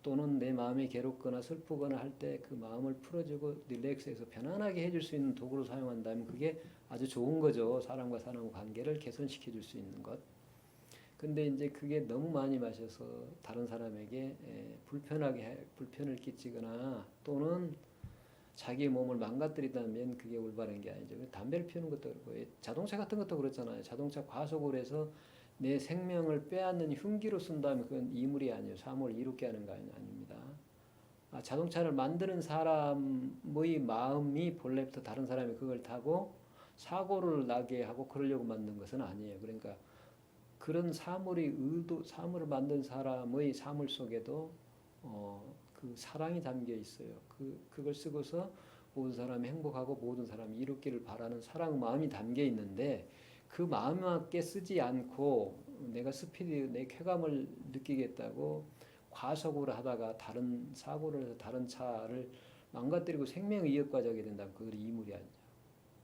또는 내 마음이 괴롭거나 슬프거나 할 때 그 마음을 풀어주고 릴렉스해서 편안하게 해줄 수 있는 도구로 사용한다면 그게 아주 좋은 거죠. 사람과 사람 관계를 개선시켜 줄 수 있는 것. 근데 이제 그게 너무 많이 마셔서 다른 사람에게 불편을 끼치거나 또는 자기 몸을 망가뜨린다면 그게 올바른 게 아니죠. 담배를 피우는 것도 그렇고 자동차 같은 것도 그렇잖아요. 자동차 과속을 해서 내 생명을 빼앗는 흉기로 쓴다면 그건 이물이 아니에요. 사물을 이롭게 하는 거 아닙니다. 자동차를 만드는 사람의 마음이 본래부터 다른 사람이 그걸 타고 사고를 나게 하고 그러려고 만든 것은 아니에요. 그러니까 그런 사물을 만든 사람의 사물 속에도 그 사랑이 담겨 있어요. 그걸 쓰고서 모든 사람이 행복하고 모든 사람이 이롭기를 바라는 사랑 마음이 담겨 있는데 그 마음에 쓰지 않고 내가 내 쾌감을 느끼겠다고 과속을 하다가 다른 사고를 해서 다른 차를 망가뜨리고 생명을 이어가게 된다면 그건 이물이 아니죠.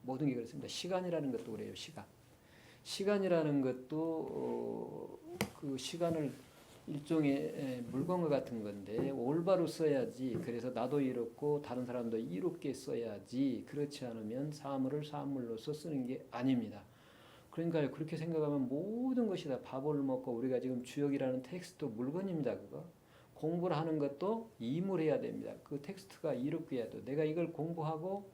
모든 게 그렇습니다. 시간이라는 것도 그래요. 시간이라는 것도 그 시간을 일종의 물건과 같은 건데 올바로 써야지. 그래서 나도 이롭고 다른 사람도 이롭게 써야지. 그렇지 않으면 사물을 사물로서 쓰는 게 아닙니다. 그러니까 그렇게 생각하면 모든 것이 다 밥을 먹고 우리가 지금 주역이라는 텍스트 물건입니다. 그거 공부를 하는 것도 이물해야 됩니다. 그 텍스트가 이롭게 해야 돼. 내가 이걸 공부하고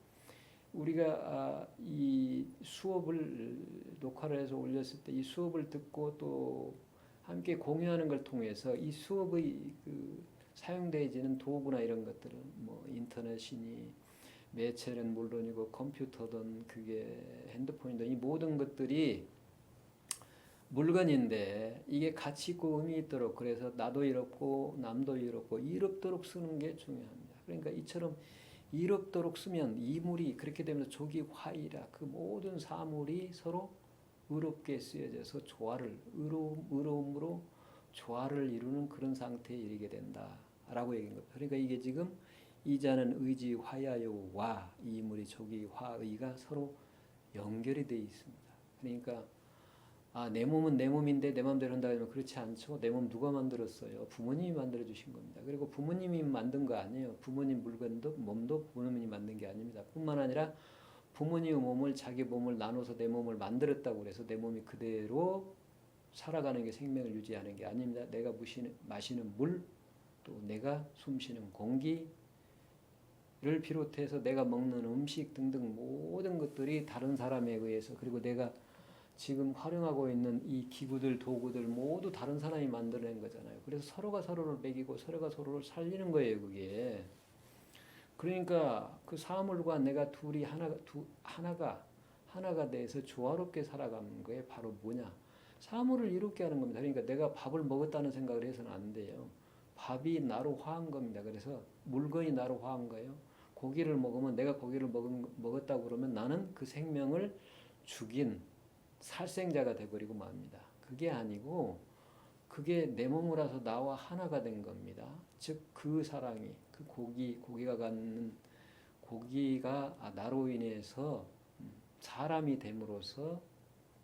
우리가 이 수업을 녹화를 해서 올렸을 때 이 수업을 듣고 또 함께 공유하는 걸 통해서 이 수업의 그 사용되어지는 도구나 이런 것들은 뭐 인터넷이니 매체는 물론이고 컴퓨터든 그게 핸드폰이든 이 모든 것들이 물건인데 이게 가치 있고 의미 있도록 그래서 나도 이롭고 남도 이롭도록 쓰는 게 중요합니다. 그러니까 이처럼 이롭도록 쓰면 이물이 그렇게 되면서 조기 화이라 그 모든 사물이 서로 의롭게 쓰여져서 의로움으로 조화를 이루는 그런 상태에 이르게 된다라고 얘기한 겁니다. 그러니까 이게 지금 이자는 의지 화야요와 이물이 조기 화의가 서로 연결이 되어 있습니다. 그러니까 내 몸은 내 몸인데 내 마음대로 한다 하면 그렇지 않죠. 내 몸 누가 만들었어요? 부모님이 만들어 주신 겁니다. 그리고 부모님이 만든 거 아니에요. 부모님 물건도 몸도 부모님이 만든 게 아닙니다. 뿐만 아니라 부모님의 몸을 자기 몸을 나눠서 내 몸을 만들었다고 해서 내 몸이 그대로 살아가는 게 생명을 유지하는 게 아닙니다. 내가 마시는 물, 또 내가 숨쉬는 공기를 비롯해서 내가 먹는 음식 등등 모든 것들이 다른 사람에 의해서 그리고 내가 지금 활용하고 있는 이 기구들, 도구들 모두 다른 사람이 만들어낸 거잖아요. 그래서 서로가 서로를 먹이고 서로가 서로를 살리는 거예요, 그게. 그러니까 그 사물과 내가 둘이 하나가 돼서 조화롭게 살아가는 거에 바로 뭐냐? 사물을 이롭게 하는 겁니다. 그러니까 내가 밥을 먹었다는 생각을 해서는 안 돼요. 밥이 나로 화한 겁니다. 그래서 물건이 나로 화한 거예요. 고기를 먹으면 내가 고기를 먹었다고 그러면 나는 그 생명을 죽인 살생자가 돼버리고 맙니다. 그게 아니고 그게 내 몸이라서 나와 하나가 된 겁니다. 즉 그 사랑이 그 고기가 나로 인해서 사람이 됨으로써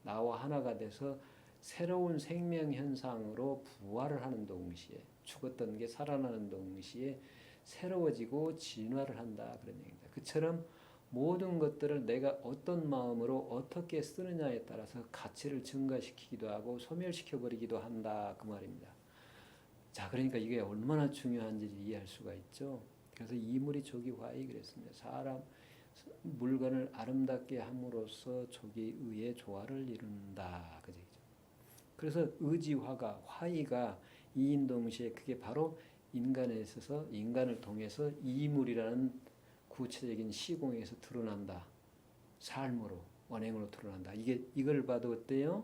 나와 하나가 돼서 새로운 생명 현상으로 부활을 하는 동시에 죽었던 게 살아나는 동시에 새로워지고 진화를 한다 그런 얘기입니다. 그처럼 모든 것들을 내가 어떤 마음으로 어떻게 쓰느냐에 따라서 가치를 증가시키기도 하고 소멸시켜버리기도 한다 그 말입니다. 자, 그러니까 이게 얼마나 중요한지 이해할 수가 있죠. 그래서 이물이 조기화이 그랬습니다. 물건을 아름답게 함으로써 조기의의 조화를 이룬다 그 얘기죠. 그래서 의지화가 화이가 이인동시에 그게 바로 인간에 있어서 인간을 통해서 이물이라는 구체적인 시공에서 드러난다. 삶으로 원행으로 드러난다. 이걸 봐도 어때요?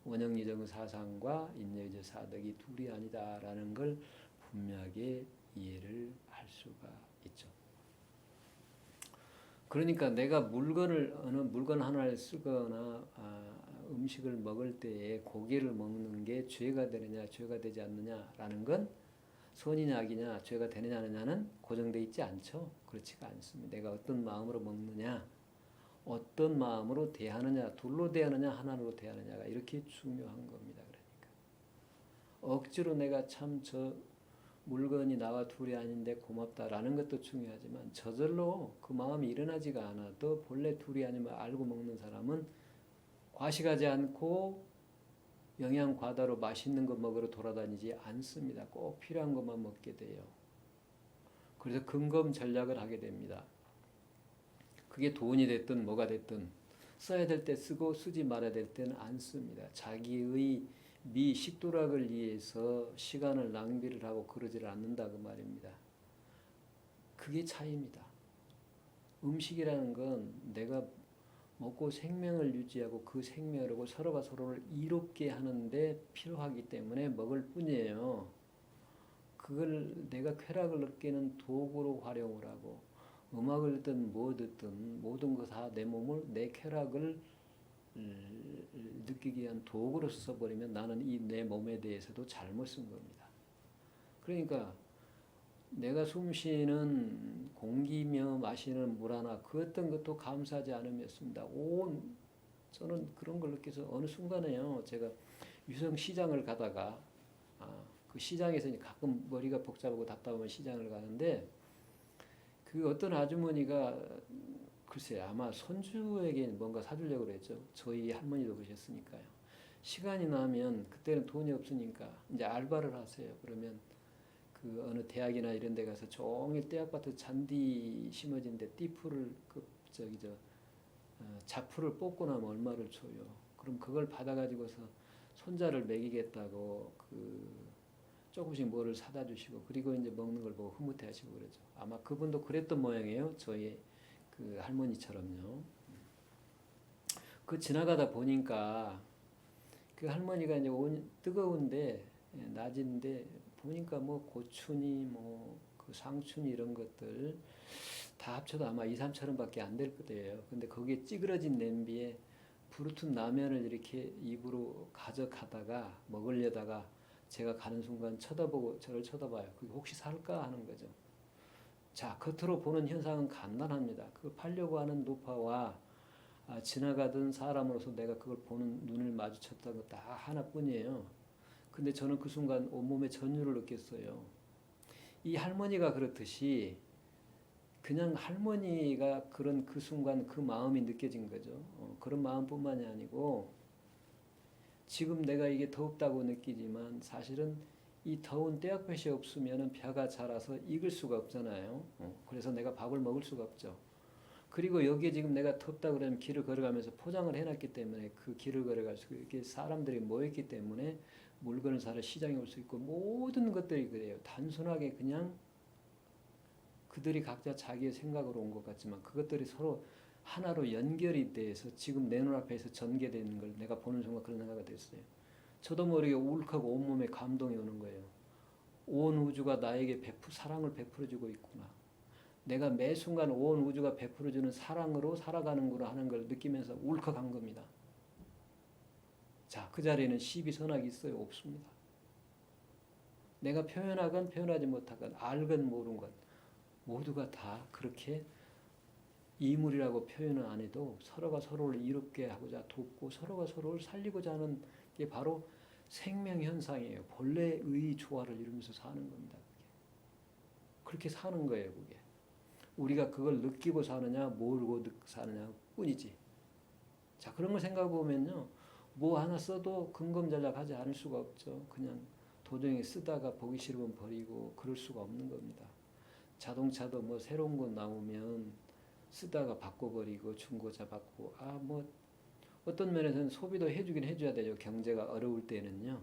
원형이정 사상과 인여의제 사덕이 둘이 아니다라는 걸 분명하게 이해를 할 수가 있죠. 그러니까 내가 어느 물건 하나를 쓰거나 음식을 먹을 때에 고기를 먹는 게 죄가 되느냐 죄가 되지 않느냐라는 건 선이냐 악이냐 죄가 되느냐 안 되느냐는 고정되어 있지 않죠. 그렇지가 않습니다. 내가 어떤 마음으로 먹느냐, 어떤 마음으로 대하느냐, 둘로 대하느냐, 하나로 대하느냐가 이렇게 중요한 겁니다. 그러니까 억지로 내가 참 저 물건이 나와 둘이 아닌데 고맙다라는 것도 중요하지만 저절로 그 마음이 일어나지가 않아도 본래 둘이 아니면 알고 먹는 사람은 과식하지 않고 영양 과다로 맛있는 것 먹으러 돌아다니지 않습니다. 꼭 필요한 것만 먹게 돼요. 그래서 근검 전략을 하게 됩니다. 그게 돈이 됐든 뭐가 됐든 써야 될 때 쓰고 쓰지 말아야 될 때는 안 씁니다. 자기의 식도락을 위해서 시간을 낭비를 하고 그러지를 않는다 그 말입니다. 그게 차이입니다. 음식이라는 건 내가 먹고 생명을 유지하고 그 생명으로 서로가 서로를 이롭게 하는데 필요하기 때문에 먹을 뿐이에요. 그걸 내가 쾌락을 느끼는 도구로 활용을 하고 음악을 듣든 뭐 듣든 모든 거 다 내 몸을 내 쾌락을 느끼기 위한 도구로 써버리면 나는 이 내 몸에 대해서도 잘못 쓴 겁니다. 그러니까 내가 숨쉬는 공기며 마시는 물 하나 그 어떤 것도 감사하지 않으면습니다. 저는 그런 걸 느껴서 어느 순간에요. 제가 유성 시장을 가다가 그 시장에서 가끔 머리가 복잡하고 답답하면 시장을 가는데 그 어떤 아주머니가 글쎄 아마 손주에게 뭔가 사주려고 그랬죠. 저희 할머니도 그러셨으니까요. 시간이 나면 그때는 돈이 없으니까 이제 알바를 하세요. 그러면 그 어느 대학이나 이런 데 가서 종일 떼약밭에 잔디 심어진 데 띠풀을 자풀을 뽑고 나면 얼마를 줘요. 그럼 그걸 받아가지고서 손자를 먹이겠다고 조금씩 뭐를 사다 주시고 그리고 이제 먹는 걸 보고 흐뭇해 하시고 그러죠. 아마 그분도 그랬던 모양이에요. 저희 그 할머니처럼요. 그 지나가다 보니까 그 할머니가 이제 뜨거운데 낮인데 보니까 뭐 고추니 뭐 그 상추니 이런 것들 다 합쳐도 아마 2~3천원밖에 안 될 거예요. 근데 거기에 찌그러진 냄비에 부르튼 라면을 이렇게 입으로 가져가다가 먹으려다가 제가 가는 순간 쳐다보고 저를 쳐다봐요. 그게 혹시 살까 하는 거죠. 자, 겉으로 보는 현상은 간단합니다. 그 팔려고 하는 노파와 지나가던 사람으로서 내가 그걸 보는 눈을 마주쳤다는 거 다 하나뿐이에요. 근데 저는 그 순간 온몸에 전율을 느꼈어요. 이 할머니가 그렇듯이 그냥 할머니가 그런 그 순간 그 마음이 느껴진 거죠. 그런 마음뿐만이 아니고 지금 내가 이게 덥다고 느끼지만 사실은 이 더운 떼약볕이 없으면 벼가 자라서 익을 수가 없잖아요. 그래서 내가 밥을 먹을 수가 없죠. 그리고 여기에 지금 내가 덥다 그러면 길을 걸어가면서 포장을 해놨기 때문에 그 길을 걸어갈 수 이렇게 사람들이 모였기 때문에 물건을 사러 시장에 올 수 있고 모든 것들이 그래요. 단순하게 그냥 그들이 각자 자기의 생각으로 온 것 같지만 그것들이 서로 하나로 연결이 돼서 지금 내 눈앞에서 전개되는 걸 내가 보는 순간 그런 생각이 됐어요. 저도 모르게 울컥하고 온몸에 감동이 오는 거예요. 온 우주가 나에게 사랑을 베풀어주고 있구나. 내가 매 순간 온 우주가 베풀어주는 사랑으로 살아가는구나 하는 걸 느끼면서 울컥한 겁니다. 자, 그 자리에는 시비 선악이 있어요? 없습니다. 내가 표현하건 표현하지 못하건 알건 모르는 것 모두가 다 그렇게 이물이라고 표현을 안 해도 서로가 서로를 이롭게 하고자 돕고 서로가 서로를 살리고자 하는 게 바로 생명현상이에요. 본래의 조화를 이루면서 사는 겁니다. 그렇게 사는 거예요. 그게 우리가 그걸 느끼고 사느냐 모르고 사느냐 뿐이지. 자, 그런 걸 생각해 보면요, 뭐 하나 써도 근검전략하지 않을 수가 없죠. 그냥 도중에 쓰다가 보기 싫으면 버리고 그럴 수가 없는 겁니다. 자동차도 뭐 새로운 거 나오면 쓰다가 바꿔버리고 중고차 바꾸고 뭐 어떤 면에서는 소비도 해주긴 해줘야 되죠. 경제가 어려울 때는요.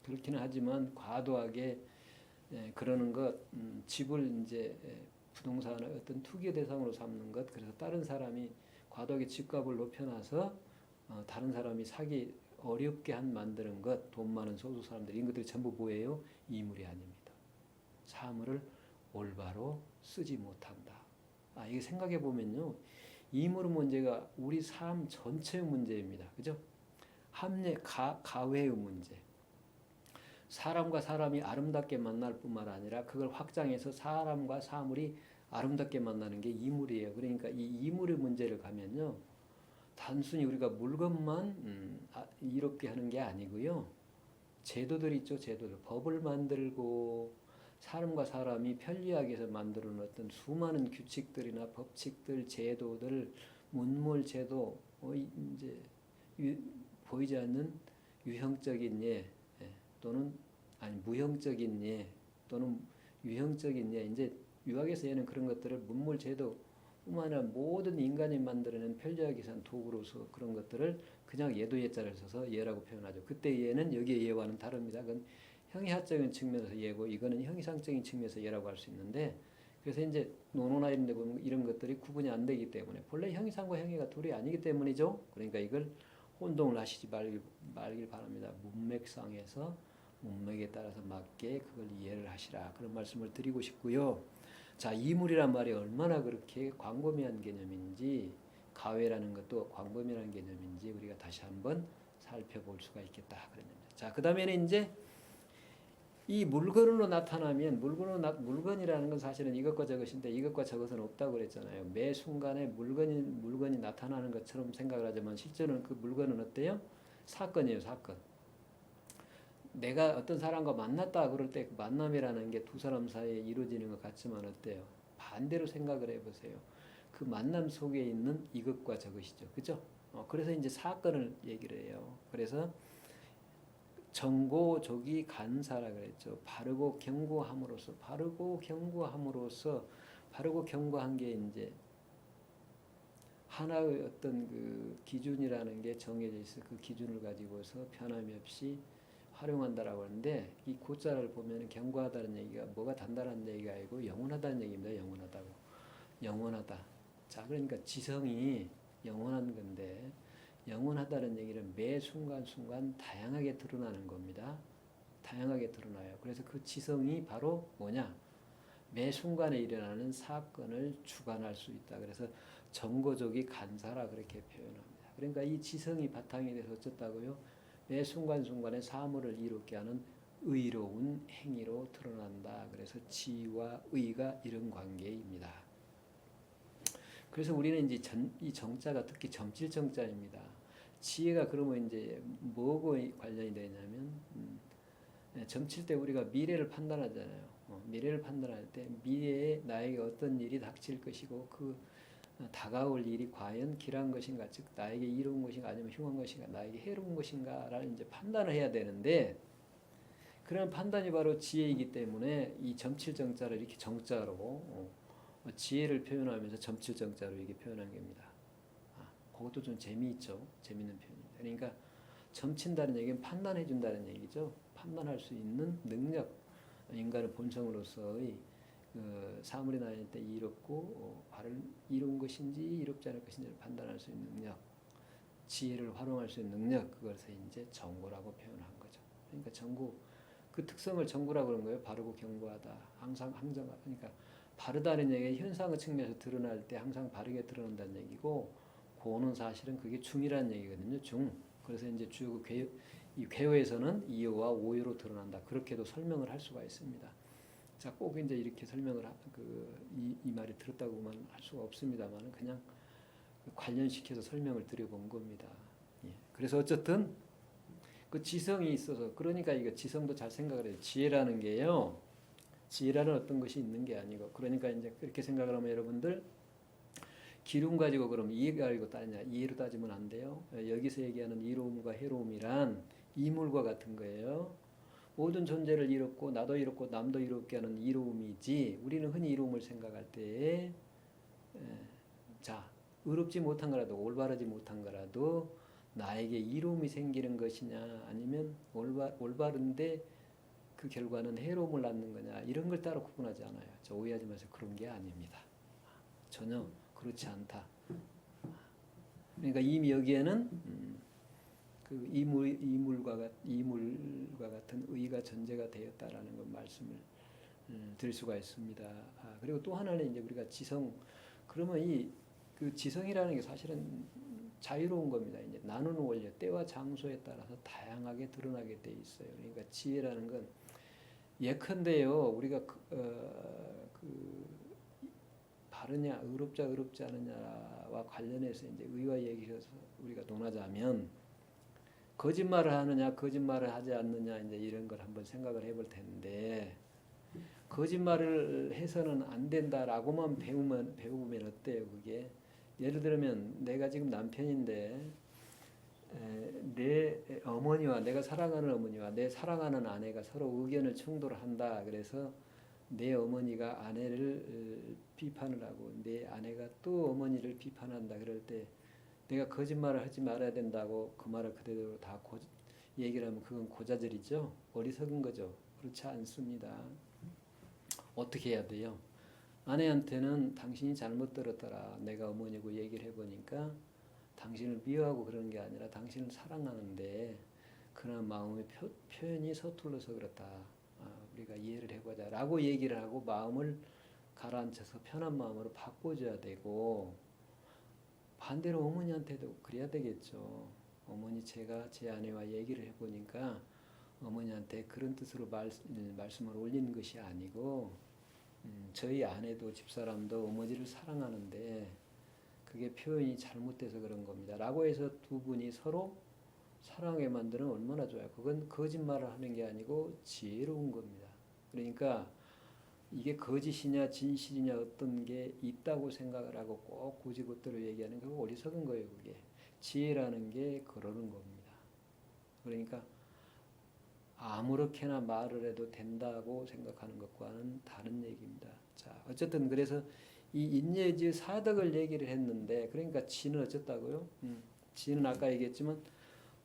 그렇기는 하지만 과도하게 그러는 것, 집을 이제 부동산을 어떤 투기 대상으로 삼는 것, 그래서 다른 사람이 과도하게 집값을 높여놔서 다른 사람이 사기 어렵게 만드는 것, 돈 많은 소수 사람들, 이런 것들이 전부 뭐예요? 이물이 아닙니다. 사물을 올바로 쓰지 못한다. 이게 생각해 보면요, 이물의 문제가 우리 삶 전체의 문제입니다. 그죠? 가회의 문제. 사람과 사람이 아름답게 만날 뿐만 아니라 그걸 확장해서 사람과 사물이 아름답게 만나는 게 이물이에요. 그러니까 이 이물의 문제를 가면요. 단순히 우리가 물건만 이롭게 하는 게 아니고요. 제도들 있죠. 제도들. 법을 만들고 사람과 사람이 편리하게 해서 만들어 놓았던 수많은 규칙들이나 법칙들, 제도들, 문물 제도, 이제 보이지 않는 유형적인 예, 또는 아니 무형적인 예, 또는 유형적인 예, 이제 유학에서 얘는 그런 것들을 문물 제도 뿐만 아니라 모든 인간이 만들어낸 편리하게 산 도구로서 그런 것들을 그냥 예도 예자를 써서 예라고 표현하죠. 그때 예는 여기의 예와는 다릅니다. 그건 형이하적인 측면에서 예고 이거는 형이상적인 측면에서 예라고 할 수 있는데 그래서 이제 논어나 이런 데 보면 이런 것들이 구분이 안 되기 때문에 본래 형이상과 형이가 둘이 아니기 때문이죠. 그러니까 이걸 혼동을 하시지 말길 바랍니다. 문맥상에서 문맥에 따라서 맞게 그걸 이해를 하시라. 그런 말씀을 드리고 싶고요. 자, 이물이란 말이 얼마나 그렇게 광범위한 개념인지 가외라는 것도 광범위한 개념인지 우리가 다시 한번 살펴볼 수가 있겠다. 그런 겁니다. 자, 그 다음에는 이제 이 물건으로 나타나면 물건이라는 건 사실은 이것과 저것인데 이것과 저것은 없다고 그랬잖아요. 매 순간에 물건이 나타나는 것처럼 생각을 하지만 실제로는 그 물건은 어때요? 사건이에요, 사건. 내가 어떤 사람과 만났다 그럴 때 그 만남이라는 게 두 사람 사이에 이루어지는 것 같지만 어때요? 반대로 생각을 해보세요. 그 만남 속에 있는 이것과 저것이죠. 그죠? 그래서 이제 사건을 얘기를 해요. 그래서 정고조기 간사라 그랬죠. 바르고 경고함으로써 바르고 경고한 게 이제 하나의 어떤 그 기준이라는 게 정해져 있어. 그 기준을 가지고서 변함이 없이 활용한다라고 하는데 이 고자를 보면 경고하다는 얘기가 뭐가 단단한 얘기가 아니고 영원하다는 얘기입니다. 영원하다고. 영원하다. 자, 그러니까 지성이 영원한 건데 영원하다는 얘기는 매 순간순간 다양하게 드러나는 겁니다. 다양하게 드러나요. 그래서 그 지성이 바로 뭐냐? 매 순간에 일어나는 사건을 주관할 수 있다. 그래서 정거족이 간사라 그렇게 표현합니다. 그러니까 이 지성이 바탕이 돼서 어쩌다고요? 매 순간순간에 사물을 이롭게 하는 의로운 행위로 드러난다. 그래서 지와 의가 이런 관계입니다. 그래서 우리는 이제 이 정자가 특히 점칠 정자입니다. 지혜가 그러면 이제 뭐고 관련이 되냐면 점칠 때 우리가 미래를 판단하잖아요. 미래를 판단할 때 미래에 나에게 어떤 일이 닥칠 것이고 그 다가올 일이 과연 길한 것인가, 즉 나에게 이로운 것인가 아니면 흉한 것인가, 나에게 해로운 것인가라는 이제 판단을 해야 되는데 그런 판단이 바로 지혜이기 때문에 이 점칠 정자를 이렇게 정자로 지혜를 표현하면서 점칠 정자로 이렇게 표현한 겁니다. 그것도 좀 재미있죠. 재미있는 표현입니다. 그러니까 점친다는 얘기는 판단해 준다는 얘기죠. 판단할 수 있는 능력, 인간의 본성으로서의 그 사물이 나올 때 이롭고 이로운 것인지 이롭지 않을 것인지를 판단할 수 있는 능력, 지혜를 활용할 수 있는 능력, 그것을 이제 정고라고 표현한 거죠. 그러니까 정고 그 특성을 정고라고 그런 거예요. 바르고 경고하다, 항상 항정하다. 그러니까 바르다는 얘기가 현상의 측면에서 드러날 때 항상 바르게 드러난다는 얘기고, 고는 사실은 그게 중이라는 얘기거든요. 중. 그래서 이제 주요 이 궤어에서는 이어와 오요로 드러난다. 그렇게도 설명을 할 수가 있습니다. 자, 꼭 이제 이렇게 설명을 이 말이 들었다고만 할 수가 없습니다만 그냥 관련시켜서 설명을 드려본 겁니다. 예. 그래서 어쨌든 그 지성이 있어서 그러니까 이거 지성도 잘 생각을 해요. 지혜라는 게요. 지혜라는 어떤 것이 있는 게 아니고 그러니까 이제 그렇게 생각을 하면 여러분들 기름 가지고 그럼 이해 가지고 따지냐? 이해로 따지면 안 돼요. 여기서 얘기하는 이로움과 해로움이란 이물과 같은 거예요. 모든 존재를 이롭고 나도 이롭고 남도 이롭게 하는 이로움이지 우리는 흔히 이로움을 생각할 때 자, 의롭지 못한 거라도 올바르지 못한 거라도 나에게 이로움이 생기는 것이냐 아니면 올바른데 그 결과는 해로움을 낳는 거냐 이런 걸 따로 구분하지 않아요. 저 오해하지 마세요. 그런 게 아닙니다. 전혀 그렇지 않다. 그러니까 이미 여기에는 그 이물과 같은 의가 전제가 되었다라는 것 말씀을 드릴 수가 있습니다. 그리고 또 하나는 이제 우리가 지성 그러면 그 지성이라는 게 사실은 자유로운 겁니다. 이제 나누는 원리, 때와 장소에 따라서 다양하게 드러나게 돼 있어요. 그러니까 지혜라는 건 예컨대요, 우리가 바르냐, 의롭지 않느냐와 관련해서 이제 의와 얘기해서 우리가 논하자면 거짓말을 하느냐, 거짓말을 하지 않느냐 이제 이런 걸 한번 생각을 해볼 텐데 거짓말을 해서는 안 된다라고만 배우면 어때요? 그게 예를 들면 내가 지금 남편인데 내 어머니와 내가 사랑하는 어머니와 내 사랑하는 아내가 서로 의견을 충돌한다. 그래서 내 어머니가 아내를 비판을 하고 내 아내가 또 어머니를 비판한다. 그럴 때 내가 거짓말을 하지 말아야 된다고 그 말을 그대로 다 얘기를 하면 그건 고자질이죠. 어리석은 거죠. 그렇지 않습니다. 어떻게 해야 돼요? 아내한테는 당신이 잘못 들었더라. 내가 어머니고 얘기를 해보니까 당신을 미워하고 그러는 게 아니라 당신을 사랑하는데 그런 마음의 표현이 서툴러서 그렇다. 우리가 이해를 해보자 라고 얘기를 하고 마음을 가라앉혀서 편한 마음으로 바꿔줘야 되고 반대로 어머니한테도 그래야 되겠죠. 어머니 제가 제 아내와 얘기를 해보니까 어머니한테 그런 뜻으로 말씀을 올리는 것이 아니고 저희 아내도 집사람도 어머니를 사랑하는데 그게 표현이 잘못돼서 그런 겁니다. 라고 해서 두 분이 서로 사랑하게 만드는 얼마나 좋아요. 그건 거짓말을 하는 게 아니고 지혜로운 겁니다. 그러니까 이게 거짓이냐 진실이냐 어떤 게 있다고 생각을 하고 꼭 굳이 그대로 얘기하는 거 어리석은 거예요. 그게 지혜라는 게 그러는 겁니다. 그러니까 아무렇게나 말을 해도 된다고 생각하는 것과는 다른 얘기입니다. 자, 어쨌든 그래서 이 인예지 사덕을 얘기를 했는데 그러니까 지는 어쨌다고요? 지는 아까 얘기했지만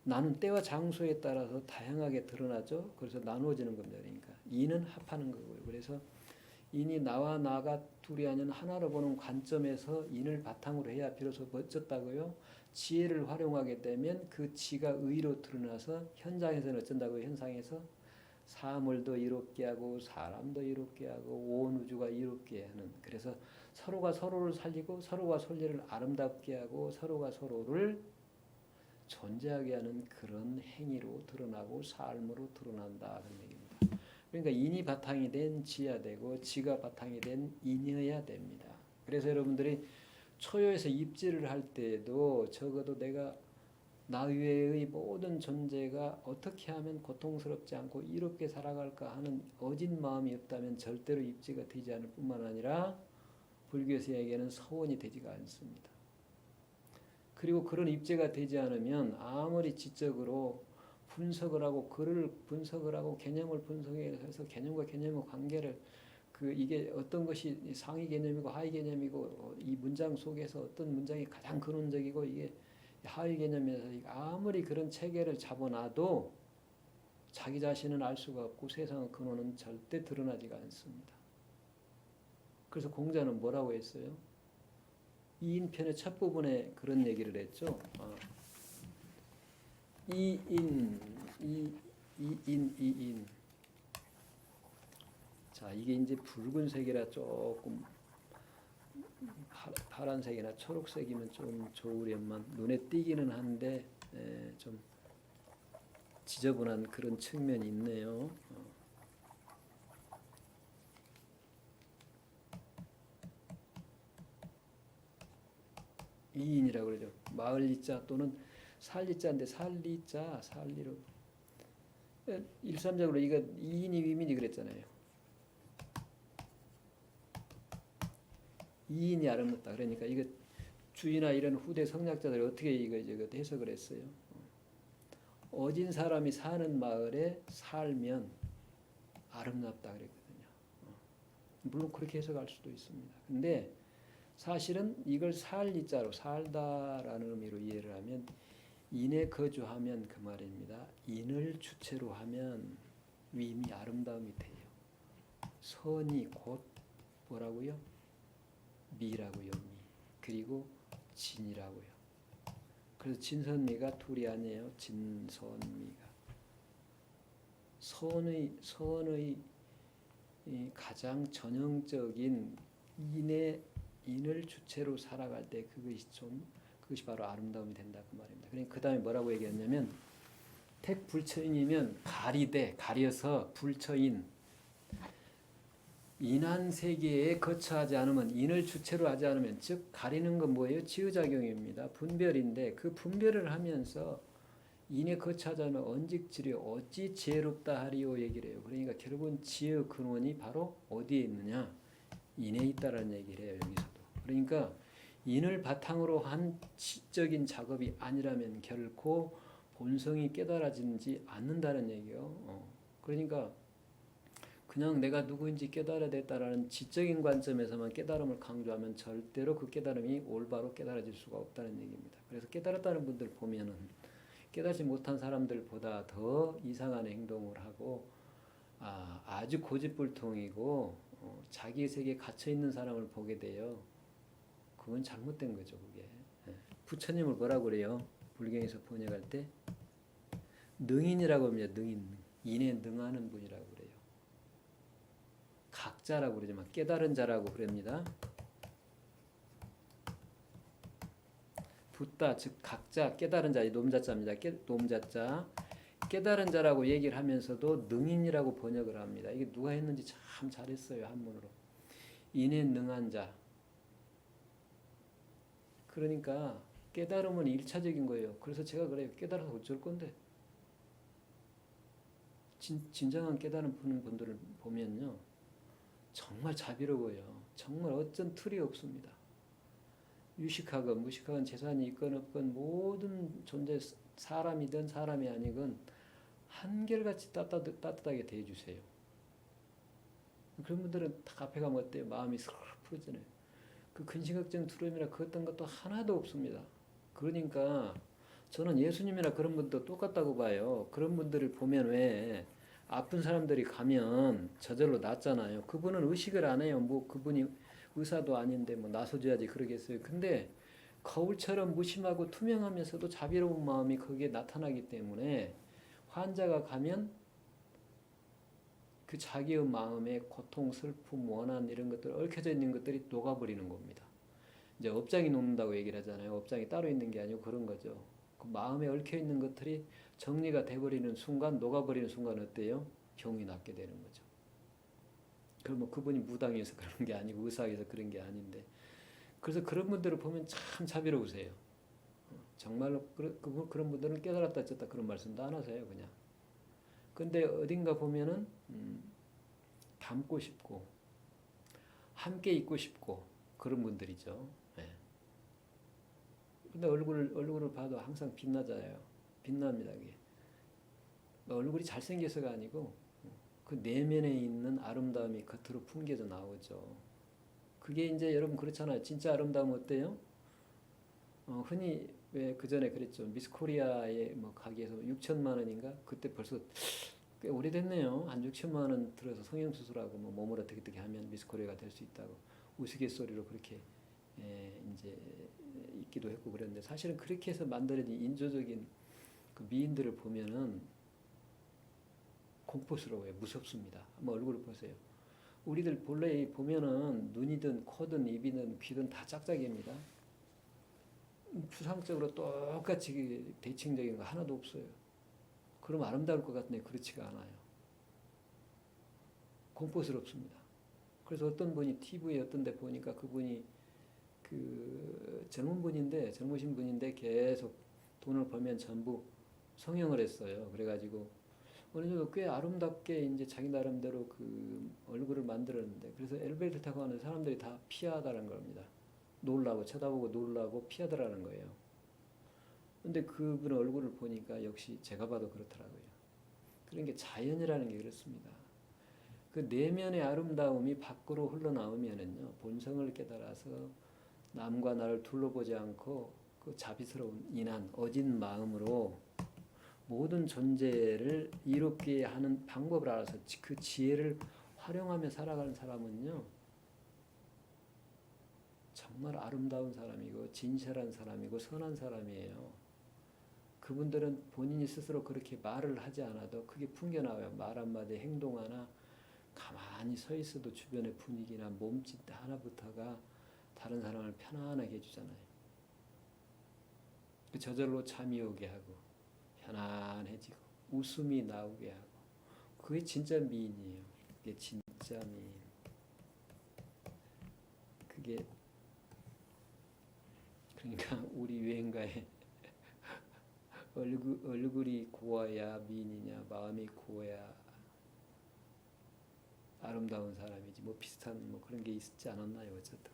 나는 때와 장소에 따라서 다양하게 드러나죠. 그래서 나누어지는 겁니다. 그러니까 이는 합하는 거고요. 그래서 인이 나와 나가 둘이 아닌 하나로 보는 관점에서 인을 바탕으로 해야 비로소 어쩌다고요? 지혜를 활용하게 되면 그 지가 의로 드러나서 현장에서는 어쩐다고요? 현상에서 사물도 이롭게 하고 사람도 이롭게 하고 온 우주가 이롭게 하는 그래서 서로가 서로를 살리고 서로가 솔리를 아름답게 하고 서로가 서로를 존재하게 하는 그런 행위로 드러나고 삶으로 드러난다 그런 얘기입니다. 그러니까 인이 바탕이 된 지야 되고 지가 바탕이 된 인이어야 됩니다. 그래서 여러분들이 초요에서 입지를 할 때에도 적어도 내가 나 외의 모든 존재가 어떻게 하면 고통스럽지 않고 이롭게 살아갈까 하는 어진 마음이 없다면 절대로 입지가 되지 않을 뿐만 아니라 불교에서에게는 서원이 되지가 않습니다. 그리고 그런 입지가 되지 않으면 아무리 지적으로 분석을 하고 글을 분석을 하고 개념을 분석해서 개념과 개념의 관계를 이게 어떤 것이 상위 개념이고 하위 개념이고 이 문장 속에서 어떤 문장이 가장 근원적이고 이게 하위 개념에서 아무리 그런 체계를 잡아놔도 자기 자신은 알 수가 없고 세상의 근원은 절대 드러나지가 않습니다. 그래서 공자는 뭐라고 했어요? 이인편의 첫 부분에 그런 얘기를 했죠. 이인. 자, 이게 이제 붉은색이라 조금 파란색이나 초록색이면 좀 좋으련만 눈에 띄기는 한데 좀 지저분한 그런 측면이 있네요. 이인이라고 그러죠. 마을리자 또는 살리자인데 살리자 살리로 일삼적으로 이거 이인이 위민이 그랬잖아요. 이인이 아름답다. 그러니까 이거 주의나 이런 후대 성략자들이 어떻게 이거 해석을 했어요. 어진 사람이 사는 마을에 살면 아름답다 그랬거든요. 물론 그렇게 해석할 수도 있습니다. 근데 사실은 이걸 살리자로 살다라는 의미로 이해를 하면 인에 거주하면 그 말입니다. 인을 주체로 하면 위임이 아름다움이 돼요. 선이 곧 뭐라고요? 미라고요. 미. 그리고 진이라고요. 그래서 진선미가 둘이 아니에요. 진선미가. 선의 가장 전형적인 인을 주체로 살아갈 때 그것이 좀 그것이 바로 아름다움이 된다 그 말입니다. 그러니까 그 다음에 뭐라고 얘기했냐면 택불처인이면 가려서 불처인 인한 세계에 거처하지 않으면 인을 주체로 하지 않으면 즉 가리는 건 뭐예요? 지의작용입니다. 분별인데 그 분별을 하면서 인에 거처하지 않으면 언직지려 어찌 지혜롭다 하리요 얘기를 해요. 그러니까 결국은 지혜의 근원이 바로 어디에 있느냐? 인에 있다라는 얘기를 해요. 여기서도. 그러니까 인을 바탕으로 한 지적인 작업이 아니라면 결코 본성이 깨달아지지 않는다는 얘기예요. 그러니까 그냥 내가 누구인지 깨달아야 됐다라는 지적인 관점에서만 깨달음을 강조하면 절대로 그 깨달음이 올바로 깨달아질 수가 없다는 얘기입니다. 그래서 깨달았다는 분들 보면은 깨닫지 못한 사람들보다 더 이상한 행동을 하고 아주 고집불통이고 자기 세계에 갇혀 있는 사람을 보게 돼요. 그건 잘못된 거죠, 그게. 부처님을 뭐라고 그래요? 불경에서 번역할 때 능인이라고 합니다. 능인. 인에 능하는 분이라고 그래요. 각자라고 그러지만 깨달은 자라고 그럽니다. 붓다 즉 각자 깨달은 자, 놈자자입니다. 놈자자 깨달은 자라고 얘기를 하면서도 능인이라고 번역을 합니다. 이게 누가 했는지 참 잘했어요. 한문으로. 인에 능한 자. 그러니까 깨달음은 일차적인 거예요. 그래서 제가 그래요. 깨달아서 어쩔 건데. 진정한 깨달음 푸는 분들을 보면요. 정말 자비로워요. 정말 어쩐 틀이 없습니다. 유식하건 무식하건 재산이 있건 없건 모든 존재 사람이든 사람이 아니건 한결같이 따뜻하게 대해주세요. 그런 분들은 다 앞에 가면 어때요? 마음이 슥 풀어지네요. 그 근심걱정 두려움이나 그 어떤 것도 하나도 없습니다. 그러니까 저는 예수님이나 그런 분도 똑같다고 봐요. 그런 분들을 보면 왜 아픈 사람들이 가면 저절로 낫잖아요. 그분은 의식을 안 해요. 뭐 그분이 의사도 아닌데 뭐 나서줘야지 그러겠어요. 근데 거울처럼 무심하고 투명하면서도 자비로운 마음이 거기에 나타나기 때문에 환자가 가면 그 자기의 마음에 고통, 슬픔, 원한 이런 것들 얽혀져 있는 것들이 녹아버리는 겁니다. 이제 업장이 녹는다고 얘기를 하잖아요. 업장이 따로 있는 게 아니고 그런 거죠. 그 마음에 얽혀 있는 것들이 정리가 돼버리는 순간, 녹아버리는 순간 어때요? 병이 낫게 되는 거죠. 그러면 그분이 무당해서 그런 게 아니고 의사에서 그런 게 아닌데, 그래서 그런 분들을 보면 참 자비로우세요. 정말로 그런 분들은 깨달았다 어쨌다 그런 말씀도 안 하세요. 그냥. 근데 어딘가 보면은 닮고 싶고 함께 있고 싶고 그런 분들이죠. 네. 근데 얼굴을 봐도 항상 빛나잖아요. 빛납니다. 그게. 얼굴이 잘생겨서가 아니고 그 내면에 있는 아름다움이 겉으로 풍겨져 나오죠. 그게 이제 여러분 그렇잖아요. 진짜 아름다움은 어때요? 흔히 왜 그 전에 그랬죠. 미스 코리아에 뭐 가게에서 6천만 원인가? 그때 벌써 꽤 오래됐네요. 한 6천만 원 들어서 성형수술하고 뭐 몸을 어떻게 하면 미스 코리아가 될 수 있다고 우스갯소리로 그렇게 이제 있기도 했고 그랬는데 사실은 그렇게 해서 만들어진 인조적인 그 미인들을 보면은 공포스러워요. 무섭습니다. 한번 얼굴을 보세요. 우리들 본래 보면은 눈이든 코든 입이든 귀든 다 짝짝이입니다. 추상적으로 똑같이 대칭적인 거 하나도 없어요. 그럼 아름다울 것 같은데 그렇지가 않아요. 공포스럽습니다. 그래서 어떤 분이 TV에 어떤 데 보니까 그분이 그 젊으신 분인데 계속 돈을 벌면 전부 성형을 했어요. 그래가지고 어느 정도 꽤 아름답게 이제 자기 나름대로 그 얼굴을 만들었는데 그래서 엘리베이터 타고 가는 사람들이 다 피하다는 겁니다. 놀라고 쳐다보고 놀라고 피하더라는 거예요. 근데 그분 얼굴을 보니까 역시 제가 봐도 그렇더라고요. 그런 게 자연이라는 게 그렇습니다. 그 내면의 아름다움이 밖으로 흘러나오면은요, 본성을 깨달아서 남과 나를 둘러보지 않고 그 자비스러운 인한 어진 마음으로 모든 존재를 이롭게 하는 방법을 알아서 그 지혜를 활용하며 살아가는 사람은요, 정말 아름다운 사람이고 진실한 사람이고 선한 사람이에요. 그분들은 본인이 스스로 그렇게 말을 하지 않아도 그게 풍겨나와요. 말 한마디 행동 하나 가만히 서 있어도 주변의 분위기나 몸짓 하나부터가 다른 사람을 편안하게 해주잖아요. 저절로 잠이 오게 하고 편안해지고 웃음이 나오게 하고 그게 진짜 미인이에요. 그게 진짜 미인. 그게 그러니까 우리 유행가에 얼굴이 고와야 미인이냐 마음이 고와야 아름다운 사람이지 뭐 비슷한 뭐 그런 게 있지 않았나요? 어쨌든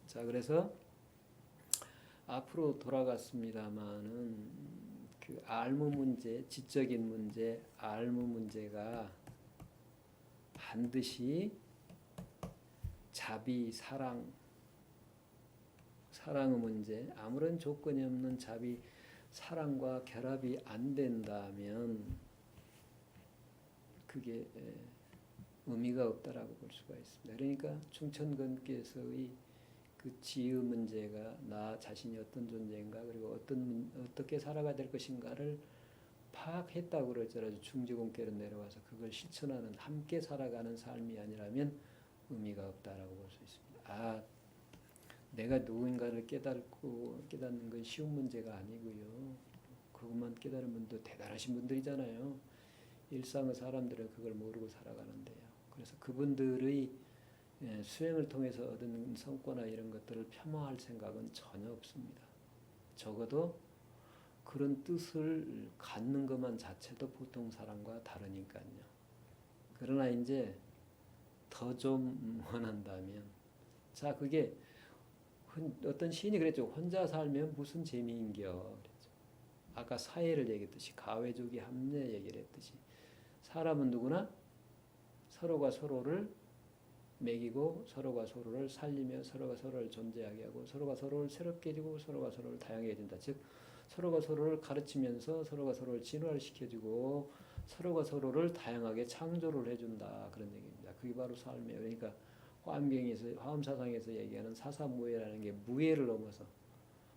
자 그래서 앞으로 돌아갔습니다마는 그 알무 문제, 지적인 문제, 알무 문제가 반드시 자비, 사랑의 문제, 아무런 조건이 없는 자비, 사랑과 결합이 안 된다면 그게 의미가 없다라고 볼 수가 있습니다. 그러니까 충천근께서의 그 지의 문제가 나 자신이 어떤 존재인가 그리고 어떻게 살아가야 될 것인가를 파악했다고 그러더라도 중지공계로 내려와서 그걸 실천하는 함께 살아가는 삶이 아니라면 의미가 없다라고 볼 수 있습니다. 아, 내가 누군가를 깨닫는 건 쉬운 문제가 아니고요. 그것만 깨달은 분도 대단하신 분들이잖아요. 일상의 사람들은 그걸 모르고 살아가는데요. 그래서 그분들의 수행을 통해서 얻은 성과나 이런 것들을 폄하할 생각은 전혀 없습니다. 적어도 그런 뜻을 갖는 것만 자체도 보통 사람과 다르니까요. 그러나 이제 더 좀 원한다면 자 그게 어떤 시인이 그랬죠. 혼자 살면 무슨 재미인겨 그랬죠. 아까 사회를 얘기했듯이 가외족이 합리 얘기를 했듯이 사람은 누구나 서로가 서로를 먹이고 서로가 서로를 살리며 서로가 서로를 존재하게 하고 서로가 서로를 새롭게 해주고 서로가 서로를 다양하게 해준다. 즉 서로가 서로를 가르치면서 서로가 서로를 진화를 시켜주고 서로가 서로를 다양하게 창조를 해준다. 그런 얘기입니다. 그게 바로 삶이에요. 그러니까 화엄사상에서 얘기하는 사사무예라는 게 무예를 넘어서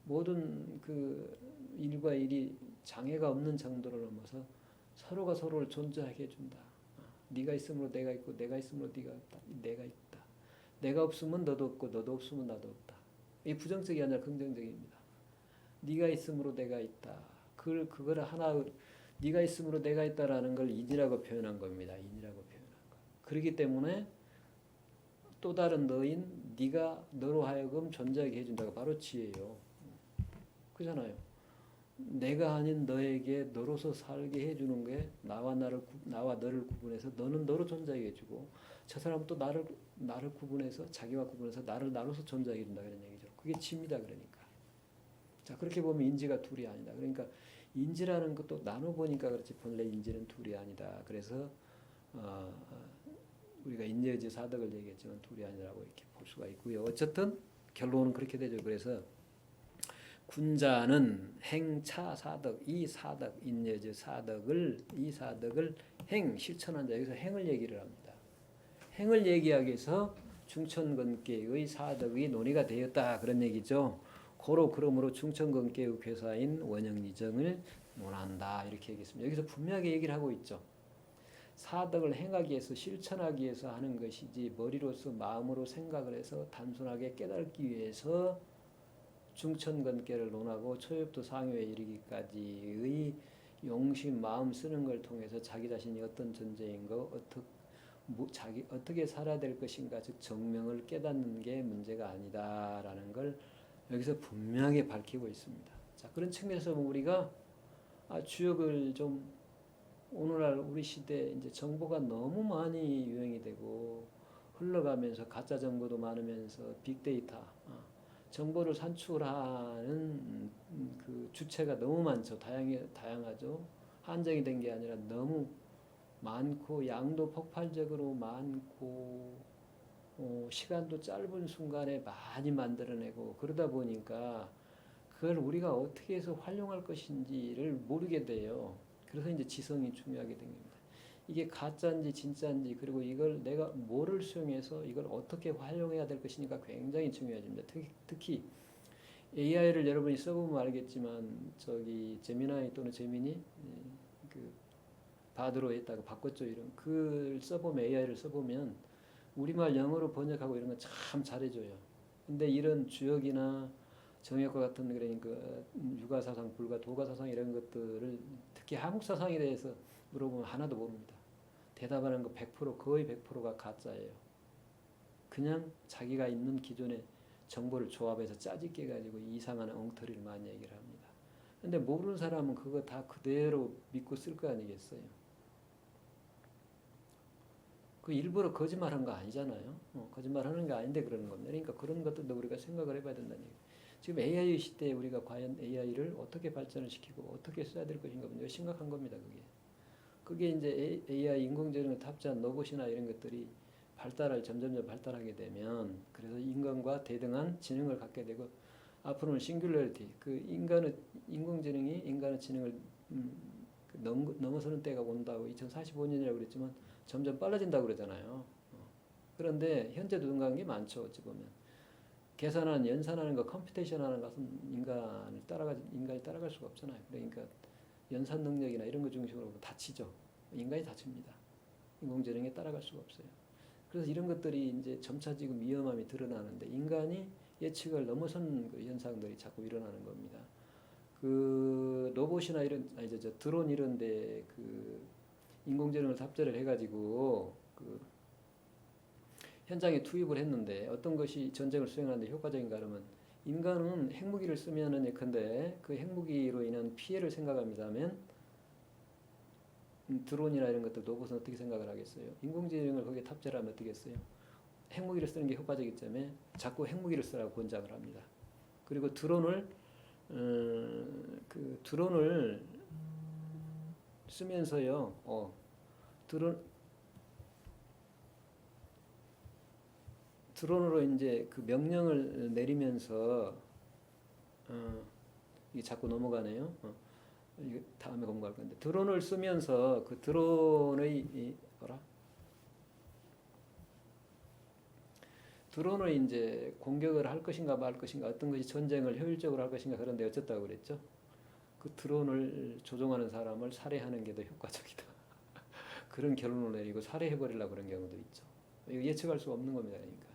모든 그 일과 일이 장애가 없는 정도를 넘어서 서로가 서로를 존재하게 해준다. 네가 있으므로 내가 있고 내가 있으므로 네가 없다. 내가 있다. 내가 없으면 너도 없고 너도 없으면 나도 없다. 이 부정적이 아니라 긍정적입니다. 네가 있으므로 내가 있다. 그걸 하나 네가 있으므로 내가 있다라는 걸 인이라고 표현한 겁니다. 인이라고 표현한 거. 그렇기 때문에 또 다른 너인 네가 너로 하여금 존재하게 해준다가 바로 지혜예요. 그잖아요. 내가 아닌 너에게 너로서 살게 해주는 게 나와 너를 구분해서 너는 너로 존재하게 해주고 저 사람은 또 나를 구분해서 자기와 구분해서 나로서 존재하게 해준다 그런 얘기죠. 그게 지입니다. 그러니까 자 그렇게 보면 인지가 둘이 아니다. 그러니까 인지라는 것도 나눠 보니까 그렇지 본래 인지는 둘이 아니다. 그래서 우리가 인내의지 사덕을 얘기했지만 둘이 아니라고 이렇게 볼 수가 있고요. 어쨌든 결론은 그렇게 되죠. 그래서 군자는 행차 사덕, 이 사덕, 인내의지 사덕을 실천한 자, 여기서 행을 얘기를 합니다. 행을 얘기하기 위해서 중천근계의 사덕이 논의가 되었다 그런 얘기죠. 그러므로 중천근계의 괴사인 원형리정을 논한다 이렇게 얘기했습니다. 여기서 분명하게 얘기를 하고 있죠. 사덕을 행하기 위해서 실천하기 위해서 하는 것이지 머리로서 마음으로 생각을 해서 단순하게 깨닫기 위해서 중천근계를 논하고 초엽도 상요에 이르기까지의 용심 마음 쓰는 걸 통해서 자기 자신이 어떤 존재인가 어떻게 살아야 될 것인가 즉 정명을 깨닫는 게 문제가 아니다라는 걸 여기서 분명하게 밝히고 있습니다. 자 그런 측면에서 우리가 주역을 좀 오늘날 우리 시대 이제 정보가 너무 많이 유행이 되고 흘러가면서 가짜 정보도 많으면서 빅데이터 정보를 산출하는 그 주체가 너무 많죠. 다양하죠. 한정이 된 게 아니라 너무 많고 양도 폭발적으로 많고 시간도 짧은 순간에 많이 만들어내고 그러다 보니까 그걸 우리가 어떻게 해서 활용할 것인지를 모르게 돼요. 그래서 이제 지성이 중요하게 된 겁니다. 이게 가짜인지 진짜인지 그리고 이걸 내가 뭐를 수용해서 이걸 어떻게 활용해야 될 것이니까 굉장히 중요해집니다. 특히 AI를 여러분이 써보면 알겠지만 제미나이 또는 제미니 그 바드로에다가 바꿨죠. 이런 글 써보면 AI를 써보면 우리말 영어로 번역하고 이런 거 참 잘해줘요. 근데 이런 주역이나 정의역과 같은 그러니까 유가 사상, 불가, 도가 사상 이런 것들을 특히 한국 사상에 대해서 물어보면 하나도 모릅니다. 대답하는 거 100% 거의 100%가 가짜예요. 그냥 자기가 있는 기존의 정보를 조합해서 짜집게 가지고 이상한 엉터리를 많이 얘기를 합니다. 근데 모르는 사람은 그거 다 그대로 믿고 쓸 거 아니겠어요. 그 일부러 거짓말한 거 아니잖아요. 거짓말하는 게 아닌데 그러는 겁니다. 그러니까 그런 것들도 우리가 생각을 해봐야 된다는 얘기예요. 지금 AI 시대에 우리가 과연 AI를 어떻게 발전을 시키고 어떻게 써야 될 것인가 보면 심각한 겁니다. 그게 이제 AI 인공지능을 탑재한 로봇이나 이런 것들이 점점점 발달하게 되면 그래서 인간과 대등한 지능을 갖게 되고 앞으로는 싱귤러리티 인공지능이 인간의 지능을 넘어서는 때가 온다고 2045년이라고 그랬지만 점점 빨라진다고 그러잖아요. 그런데 현재도 능가한 게 많죠. 어찌 보면 계산하는 연산하는 거 컴퓨테이션하는 것은 인간이 따라갈 수가 없잖아요. 그러니까 연산 능력이나 이런 것 중심으로 다치죠. 인간이 다칩니다. 인공지능에 따라갈 수가 없어요. 그래서 이런 것들이 이제 점차 지금 위험함이 드러나는데 인간이 예측을 넘어선 그 현상들이 자꾸 일어나는 겁니다. 그 로봇이나 드론 이런데 그 인공지능을 탑재를 해가지고 그 현장에 투입을 했는데 어떤 것이 전쟁을 수행하는데 효과적인가 하면 인간은 핵무기를 쓰면은 예컨대 그 핵무기로 인한 피해를 생각합니다면 드론이나 이런 것들 로봇은 어떻게 생각을 하겠어요? 인공지능을 거기에 탑재를 하면 어떻게 했어요? 핵무기를 쓰는 게 효과적이기 때문에 자꾸 핵무기를 쓰라고 권장을 합니다. 그리고 드론을 쓰면서요. 드론으로 이제 그 명령을 내리면서 이게 자꾸 넘어가네요. 이게 다음에 공부할 건데 드론을 쓰면서 그 드론의 드론을 이제 공격을 할 것인가 말 것인가 어떤 것이 전쟁을 효율적으로 할 것인가 그런데 어쨌다고 그랬죠. 그 드론을 조종하는 사람을 살해하는 게 더 효과적이다. 그런 결론을 내리고 살해해버리려고 그런 경우도 있죠. 이거 예측할 수 없는 겁니다. 그러니까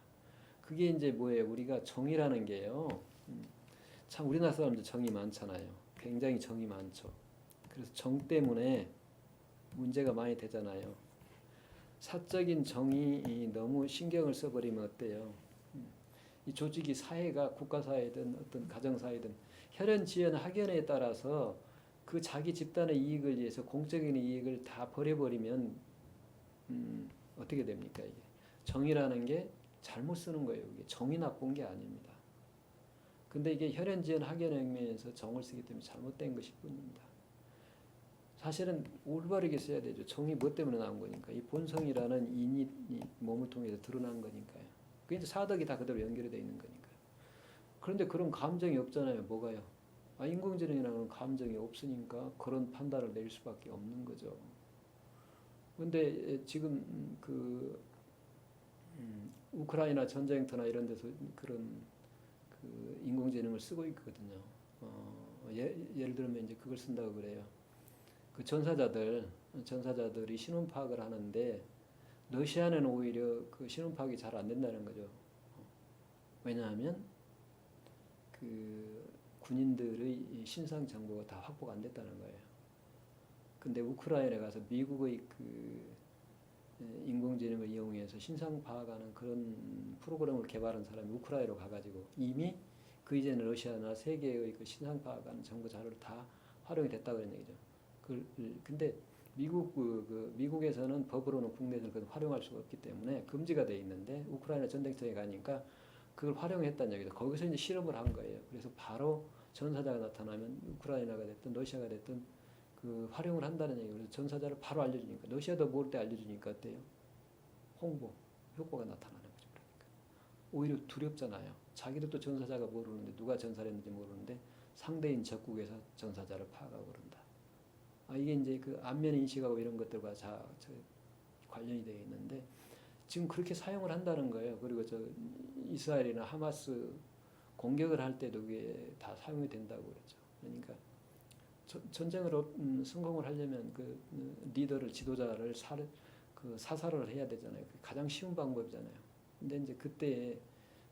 그게 이제 뭐예요? 우리가 정의라는 게요. 참 우리나라 사람들 정이 많잖아요. 굉장히 정이 많죠. 그래서 정 때문에 문제가 많이 되잖아요. 사적인 정이 너무 신경을 써버리면 어때요? 이 조직이 사회가 국가사회든 어떤 가정사회든 혈연, 지연, 학연에 따라서 그 자기 집단의 이익을 위해서 공적인 이익을 다 버려버리면 어떻게 됩니까? 이게 정의라는 게 잘못 쓰는 거예요. 이게 정이 나쁜 게 아닙니다. 근데 이게 혈연, 지연, 학연의 측면에서 정을 쓰기 때문에 잘못된 것일 뿐입니다. 사실은 올바르게 써야 되죠. 정이 뭐 때문에 나온 거니까. 이 본성이라는 인이 몸을 통해서 드러난 거니까요. 그게 이제 사덕이 다 그대로 연결이 되어 있는 거니까요. 그런데 그런 감정이 없잖아요. 뭐가요? 인공지능이라는 감정이 없으니까 그런 판단을 내릴 수밖에 없는 거죠. 근데 지금 우크라이나 전쟁터나 이런 데서 그런 그 인공지능을 쓰고 있거든요. 예를 들면 이제 그걸 쓴다고 그래요. 그 전사자들이 신원 파악을 하는데 러시아는 오히려 그 신원 파악이 잘 안 된다는 거죠. 왜냐하면 그 군인들의 신상 정보가 다 확보가 안 됐다는 거예요. 근데 우크라이나에 가서 미국의 그 인공지능을 이용해서 신상 파악하는 그런 프로그램을 개발한 사람이 우크라이나로 가가지고 이미 그 이전에 러시아나 세계의 그 신상 파악하는 정보 자료를 다 활용이 됐다고 그런 얘기죠. 근데 미국에서는 법으로는 국내에서는 그걸 활용할 수가 없기 때문에 금지가 돼 있는데 우크라이나 전쟁터에 가니까 그걸 활용했다는 얘기죠. 거기서 이제 실험을 한 거예요. 그래서 바로 전사자가 나타나면 우크라이나가 됐든 러시아가 됐든 그 활용을 한다는 얘기예요. 그래서 전사자를 바로 알려주니까 러시아도 모를 때 알려주니까 어때요? 홍보 효과가 나타나는 거죠. 그러니까 오히려 두렵잖아요. 자기들도 전사자가 모르는데 누가 전사를 했는지 모르는데 상대인 적국에서 전사자를 파악하고 그런다. 이게 이제 그 안면 인식하고 이런 것들과 관련이 되어 있는데 지금 그렇게 사용을 한다는 거예요. 그리고 이스라엘이나 하마스 공격을 할 때도 그게 다 사용이 된다고 그러죠. 그러니까 전쟁을 성공을 하려면 그 리더를 지도자를 사살을 해야 되잖아요. 그게 가장 쉬운 방법이잖아요. 근데 이제 그때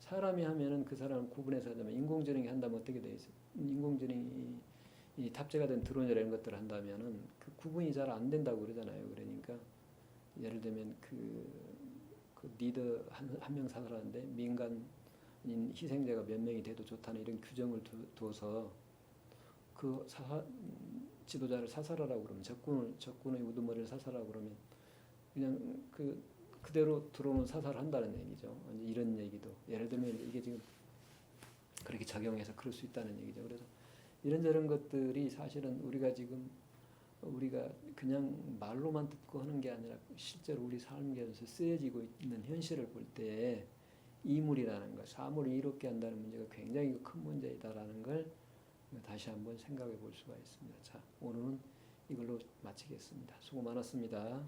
사람이 하면은 그 사람을 구분해서 하자면 인공지능이 한다면 어떻게 돼 있어? 인공지능이 이 탑재가 된 드론이나 이런 것들을 한다면은 그 구분이 잘 안 된다고 그러잖아요. 그러니까 예를 들면 그 리더 한 명 사살하는데 민간인 희생자가 몇 명이 돼도 좋다는 이런 규정을 둬서 그 지도자를 사살하라고 그러면 적군의 우두머리를 사살하라고 그러면 그냥 그대로 들어오는 사살을 한다는 얘기죠. 이런 얘기도 예를 들면 이게 지금 그렇게 적용해서 그럴 수 있다는 얘기죠. 그래서 이런저런 것들이 사실은 우리가 그냥 말로만 듣고 하는 게 아니라 실제로 우리 삶에서 쓰여지고 있는 현실을 볼 때 이물이라는 것, 사물을 이롭게 한다는 문제가 굉장히 큰 문제이다라는 걸 다시 한번 생각해 볼 수가 있습니다. 자, 오늘은 이걸로 마치겠습니다. 수고 많았습니다.